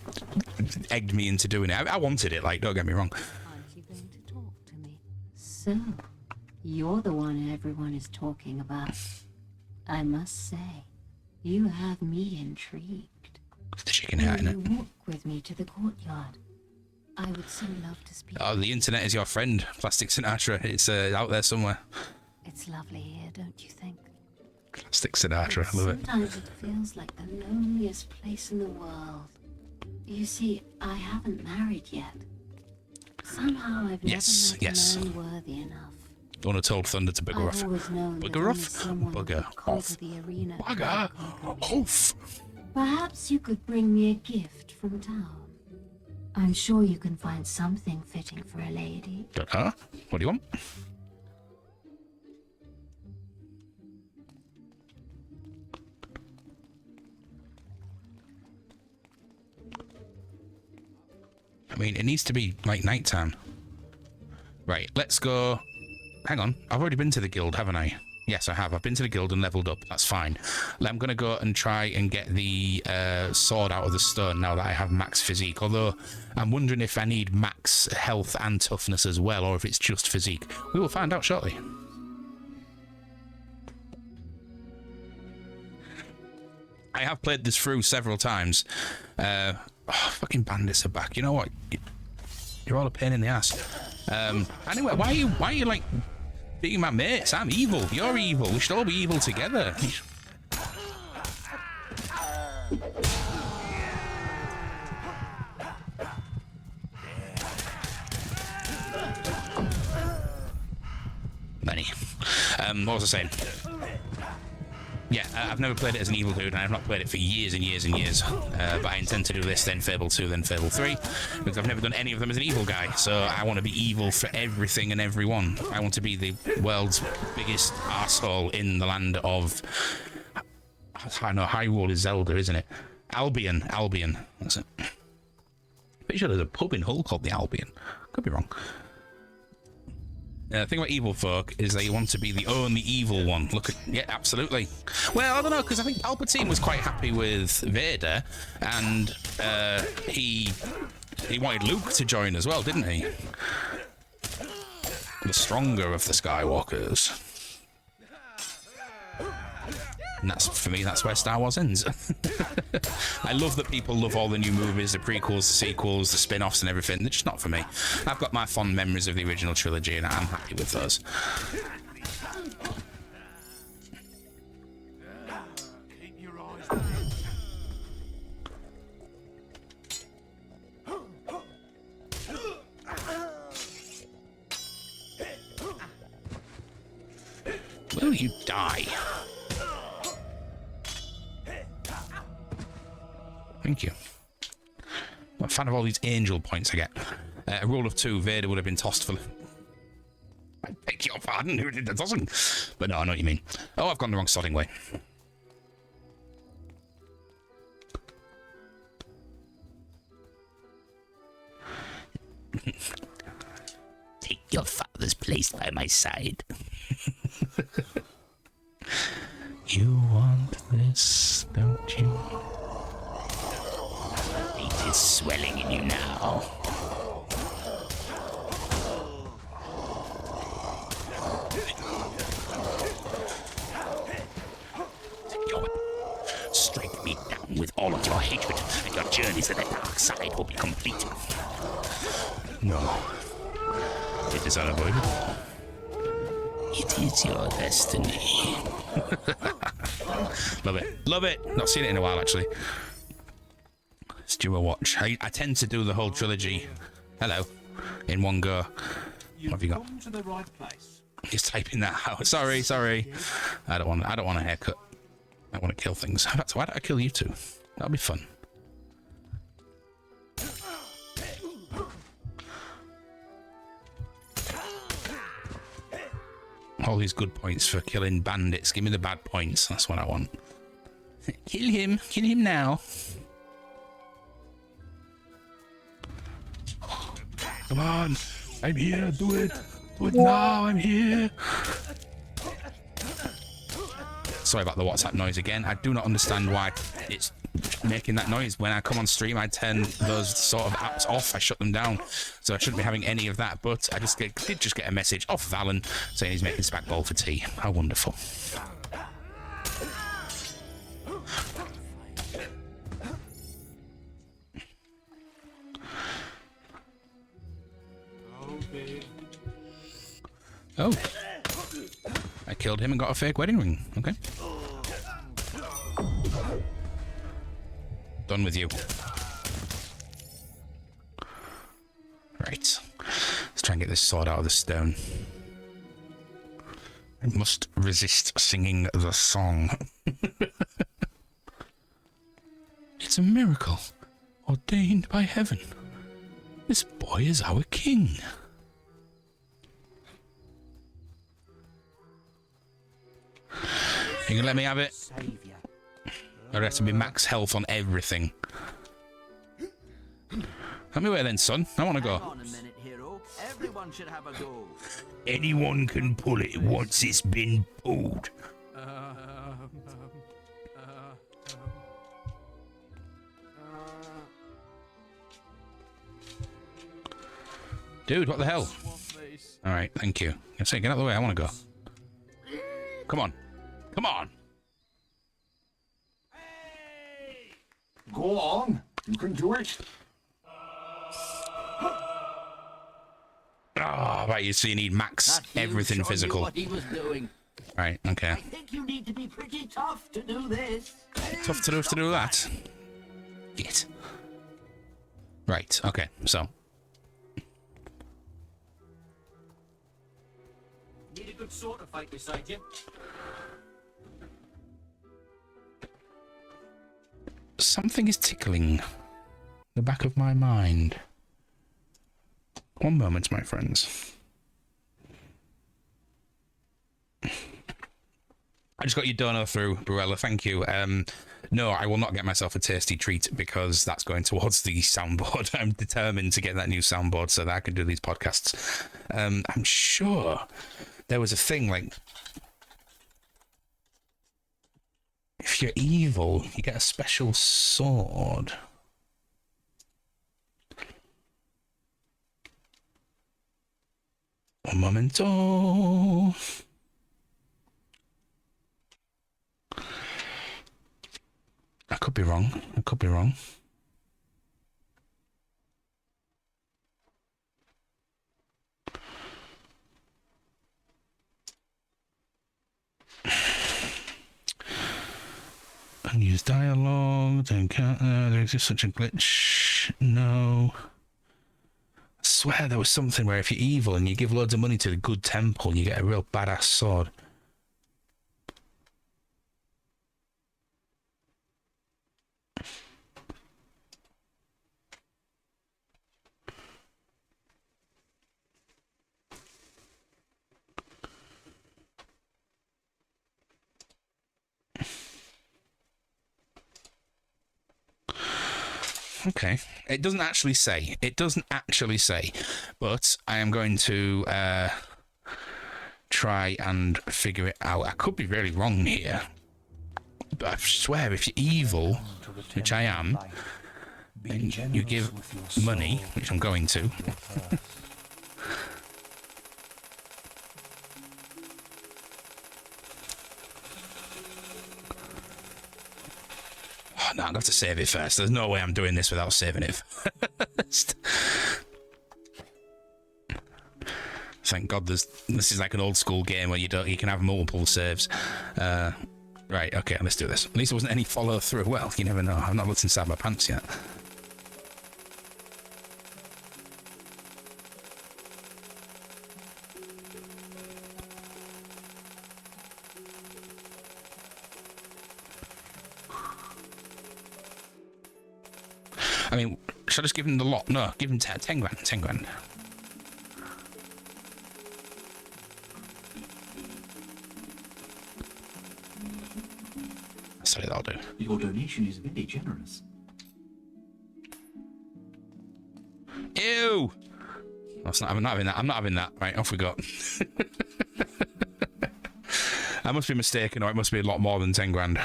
egged me into doing it. I wanted it, like, don't get me wrong. Aren't you going to talk to me? So, you're the one everyone is talking about. I must say, you have me intrigued. It's the chicken hat, Will innit? you walk with me to the courtyard? I would so love to speak. Oh, the internet is your friend, Plastic Sinatra. It's out there somewhere. It's lovely here, don't you think? Plastic Sinatra, I love it. Sometimes it feels like the loneliest place in the world. You see, I haven't married yet. Somehow I've never met a man worthy enough. The one who told Thunder to bugger off. I've always known that Bugger only off? someone Bugger could come off. to the arena. Bugger off. Perhaps you could bring me a gift from town. I'm sure you can find something fitting for a lady. Don't know. What do you want? I mean, it needs to be like nighttime. Right, let's go hang on. I've already been to the guild, haven't I? Yes, I have. I've been to the guild and leveled up. That's fine. I'm going to go and try and get the sword out of the stone now that I have max physique. Although, I'm wondering if I need max health and toughness as well, or if it's just physique. We will find out shortly. I have played this through several times. Fucking bandits are back. You know what? You're all a pain in the ass. Anyway, why are you like being my mates? I'm evil. You're evil. We should all be evil together. Money. What was I saying? Yeah, I've never played it as an evil dude, and I've not played it for years and years and years. But I intend to do this, then Fable 2, then Fable 3, because I've never done any of them as an evil guy. So I want to be evil for everything and everyone. I want to be the world's biggest arsehole in the land of... I know, Hyrule is Zelda, isn't it? Albion. That's it. Pretty sure there's a pub in Hull called the Albion. Could be wrong. The thing about evil folk is they want to be the only evil one. Look at... Yeah, absolutely. Well, I don't know, because I think Palpatine was quite happy with Vader, and he wanted Luke to join as well, didn't he? The stronger of the Skywalkers. And that's, for me, that's where Star Wars ends. I love that people love all the new movies, the prequels, the sequels, the spin-offs and everything. They're just not for me. I've got my fond memories of the original trilogy and I'm happy with those. Will you die? Thank you. I'm a fan of all these angel points I get. A rule of 2, Vader would have been tossed for... I beg your pardon, who did that doesn't? But no, I know what you mean. Oh, I've gone the wrong sodding way. Take your father's place by my side. You want this, don't you? Hate is swelling in you now. Strike me down with all of your hatred, and your journey to the dark side will be complete. No. It is unavoidable. It is your destiny. Love it. Love it. Not seen it in a while, actually. Let's do a watch. I tend to do the whole trilogy. Hello. In one go. What have you got? To the right place. He's typing that out. Sorry. I don't want a haircut. I want to kill things. In fact, why don't I kill you two? That'll be fun. All these good points for killing bandits. Give me the bad points. That's what I want. Kill him. Kill him now. Come on. I'm here. Do it. Do it now. I'm here. Sorry about the WhatsApp noise again. I do not understand why it's making that noise. When I come on stream, I turn those sort of apps off. I shut them down. So I shouldn't be having any of that. But I did just get a message off of Alan saying he's making spag bowl for tea. How wonderful. Oh. I killed him and got a fake wedding ring. Okay. Done with you. Right. Let's try and get this sword out of the stone. I must resist singing the song. It's a miracle ordained by heaven. This boy is our king. You can let me have it? I'd have to be max health on everything. Let me wait then, son. I want to go. Anyone should have a go. Anyone can pull it once it's been pulled. Dude, what the hell? All right, thank you. I say, get out of the way. I want to go. Come on. Come on. Go on. You can do it. Oh, right, so you need max everything physical. What he was doing. Right, okay. I think you need to be pretty tough to do this. Tough to do that. Get. Right, okay, so. Need a good sword to fight beside you. Something is tickling the back of my mind. One moment, my friends. I just got your dono through, Barella. Thank you. No, I will not get myself a tasty treat because that's going towards the soundboard. I'm determined to get that new soundboard so that I can do these podcasts. I'm sure there was a thing like, if you're evil, you get a special sword. Un momento. I could be wrong. I could be wrong. Unused dialogue. Don't count. There exists such a glitch. No. I swear there was something where if you're evil and you give loads of money to the good temple, you get a real badass sword. Okay. It doesn't actually say. It doesn't actually say. But I am going to try and figure it out. I could be really wrong here. But I swear, if you're evil, which I am, and you give money, which I'm going to. No, I'm going to have to save it first. There's no way I'm doing this without saving it first. Thank God this is like an old school game where you can have multiple saves. Right, okay, let's do this. At least there wasn't any follow through. Well, you never know. I've not looked inside my pants yet. I mean, should I just give him the lot? No, give him 10 grand. 10 grand. Sorry, that'll do. Your donation is very generous. Ew! That's not, I'm not having that. I'm not having that. Right, off we go. I must be mistaken, or it must be a lot more than 10 grand.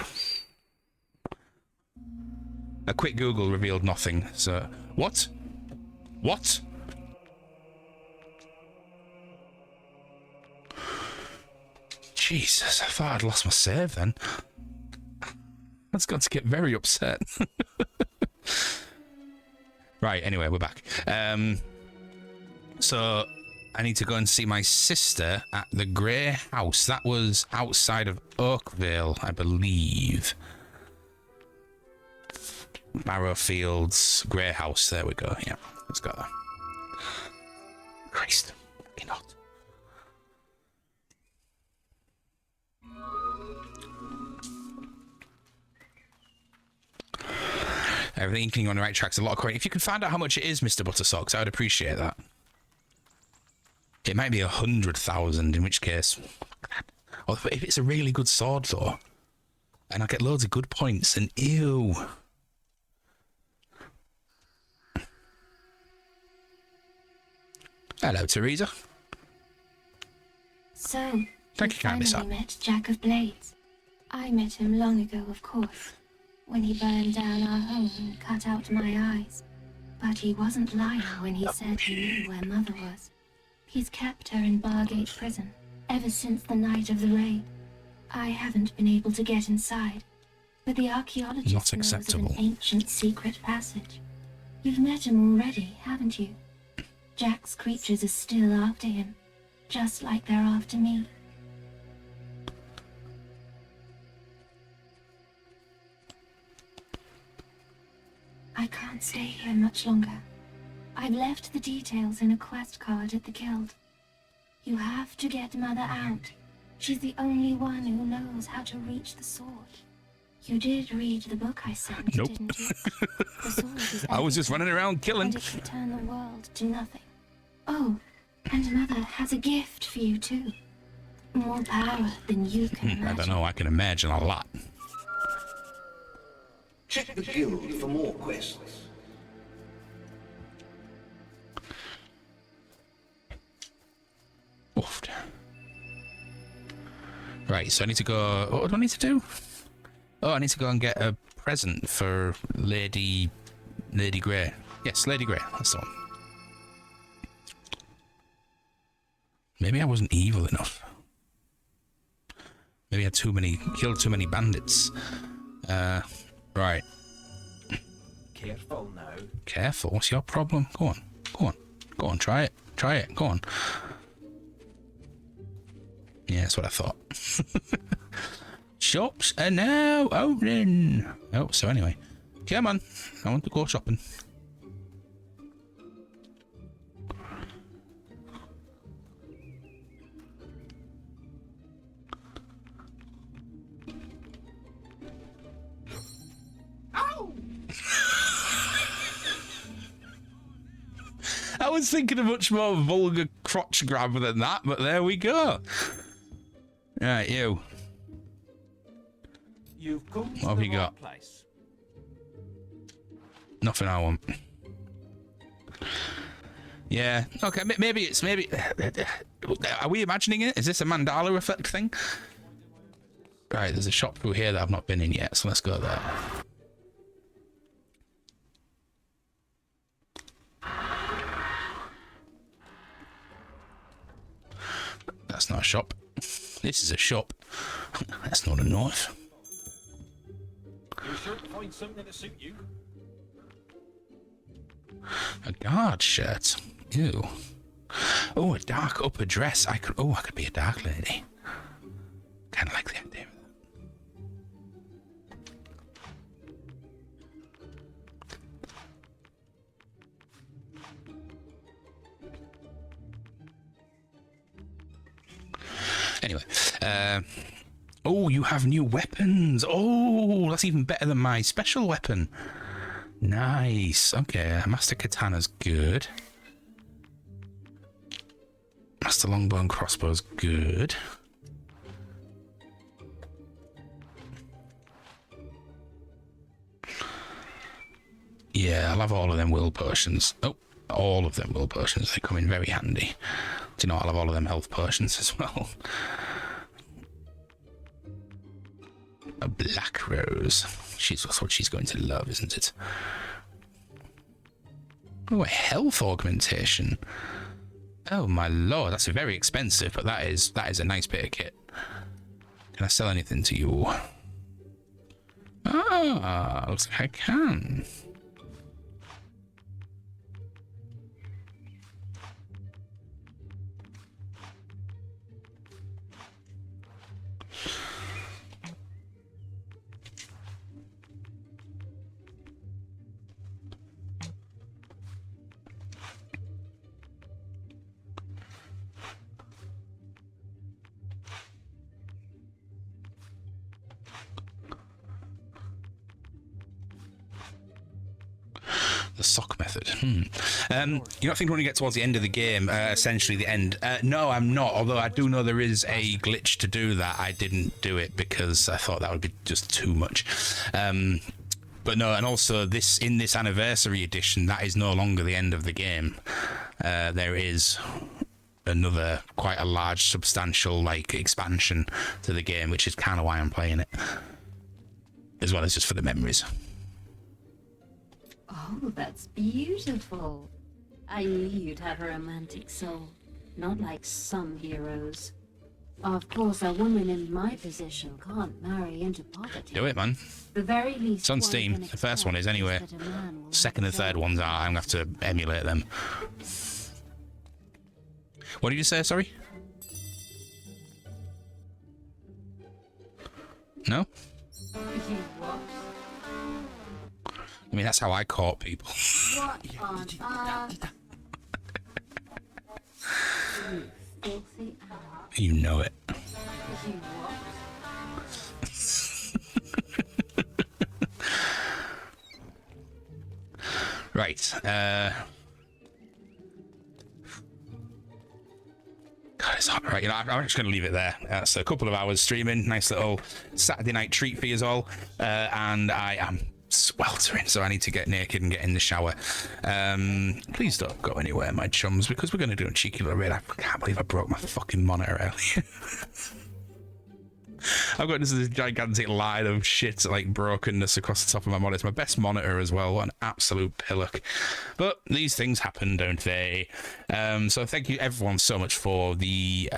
A quick Google revealed nothing, so... What? What? Jesus, I thought I'd lost my save then. That's got to get very upset. Right, anyway, we're back. So, I need to go and see my sister at the Grey House. That was outside of Oakvale, I believe. Barrowfields, Grey House. There we go. Yeah, let's go there. Christ, fucking hot. Everything on the right track's a lot of coin. If you could find out how much it is, Mr. Buttersocks, I would appreciate that. It might be 100,000, in which case... Or if it's a really good sword, though, and I get loads of good points, and ew... Hello, Teresa. So, Thank you kindly, sir. finally met Jack of Blades. I met him long ago, of course, when he burned down our home and cut out my eyes. But he wasn't lying when he said he knew where Mother was. He's kept her in Bargate Prison ever since the night of the raid. I haven't been able to get inside, but the archaeologist Not knows of acceptable. an ancient secret passage. You've met him already, haven't you? Jack's creatures are still after him, just like they're after me. I can't stay here much longer. I've left the details in a quest card at the guild. You have to get Mother out. She's the only one who knows how to reach the sword. You did read the book I sent, Nope. didn't you? The sword is I was just running around killing. and it can turn the world to nothing. Oh, and Mother has a gift for you too. More power than you can I imagine. don't know. I can imagine a lot. Check the guild for more quests. Oofed. Right, so I need to go. What do I need to do? Oh, I need to go and get a present for Lady Grey. Yes, Lady Grey. That's the one. Maybe I wasn't evil enough. Maybe I had killed too many bandits. Right. Careful now. Careful. What's your problem? Go on. Go on. Go on. Try it. Try it. Go on. Yeah, that's what I thought. Shops are now open. Oh, so anyway. Come on. I want to go shopping. I was thinking a much more vulgar crotch grab than that, but there we go. Right, you. You've come to What have the you right got? place. Nothing I want. Yeah, okay, maybe. Are we imagining it? Is this a Mandala effect thing? Right, there's a shop through here that I've not been in yet, so let's go there. That's not a shop. This is a shop. That's not a knife. You sure to find something to suit you? A guard shirt. Ew. Oh, a dark upper dress. I could be a dark lady. Kind of like the idea of that. Anyway, oh, you have new weapons. Oh, that's even better than my special weapon. Nice. Okay, Master Katana's good. Master Longbow and Crossbow's good. Yeah, I'll have all of them will potions. Oh, all of them will potions. They come in very handy. Do you know, I'll have all of them health potions as well. A black rose. That's what she's going to love, isn't it? Oh, a health augmentation. Oh my lord, that's very expensive, but that is a nice bit of kit. Can I sell anything to you? Ah, looks like I can. The sock method. You're not thinking when you get towards the end of the game, essentially the end? No, I'm not. Although I do know there is a glitch to do that. I didn't do it because I thought that would be just too much. But no, and also in this anniversary edition, that is no longer the end of the game. there is another quite a large, substantial like expansion to the game, which is kind of why I'm playing it, as well as just for the memories. Oh, that's beautiful. I knew you'd have a romantic soul, not like some heroes. Of course, a woman in my position can't marry into poverty. Do it, man. The very least It's on Steam. The first one is anyway. Second and third ones are. I'm gonna have to emulate them. What did you say? Sorry. No. I mean, that's how I caught people. What on earth? You filthy ass. You know it. You what? Right. God, it's hot. Right, you know, I'm just going to leave it there. So a couple of hours streaming. Nice little Saturday night treat for you all. And I am sweltering, so I need to get naked and get in the shower. Please don't go anywhere, my chums, because we're going to do a cheeky little raid. I can't believe I broke my fucking monitor earlier. I've got this gigantic line of shit, like brokenness across the top of my monitor. It's my best monitor as well. What an absolute pillock. But these things happen, don't they? So thank you everyone so much for the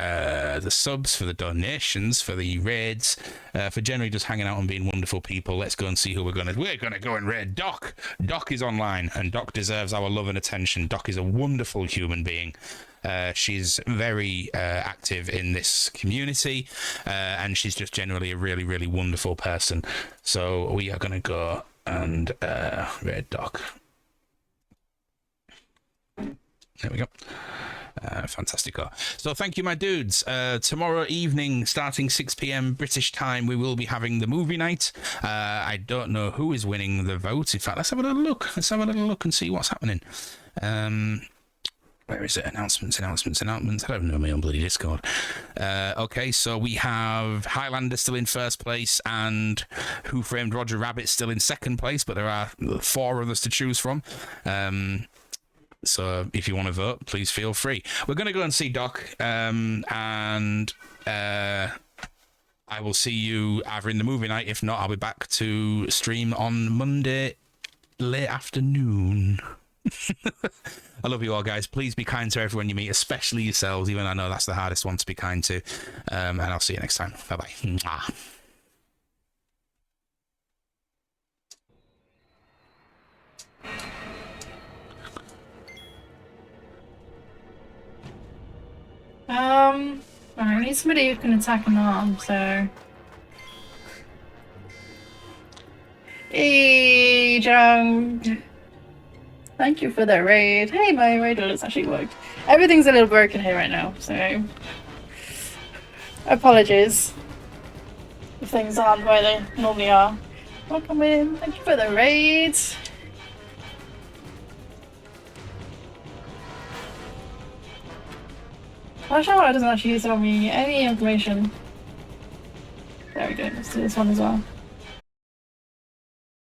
subs, for the donations, for the raids, for generally just hanging out and being wonderful people. Let's go and see who we're gonna go and raid. Doc. Doc is online, and Doc deserves our love and attention. Doc is a wonderful human being. She's very active in this community, and she's just generally a really, really wonderful person. So we are going to go and raid Doc. There we go. Fantastico. So thank you, my dudes. Tomorrow evening, starting 6 p.m. British time, we will be having the movie night. I don't know who is winning the vote. In fact, let's have a little look. Let's have a little look and see what's happening. Where is it? Announcements. I don't know my own bloody Discord. Okay, so we have Highlander still in first place and Who Framed Roger Rabbit still in second place, but there are 4 others to choose from. So if you want to vote, please feel free. We're going to go and see Doc, and I will see you either in the movie night. If not, I'll be back to stream on Monday late afternoon. I love you all, guys. Please be kind to everyone you meet, especially yourselves, even though I know that's the hardest one to be kind to. And I'll see you next time. Bye-bye. I need somebody who can attack an arm, so... Hey, Jung. Thank you for that raid. Hey, my raid has actually worked. Everything's a little broken here right now, so... Apologies if things aren't where they normally are. Welcome in. Thank you for the raid. Flashlight doesn't actually tell me any information. There we go. Let's do this one as well.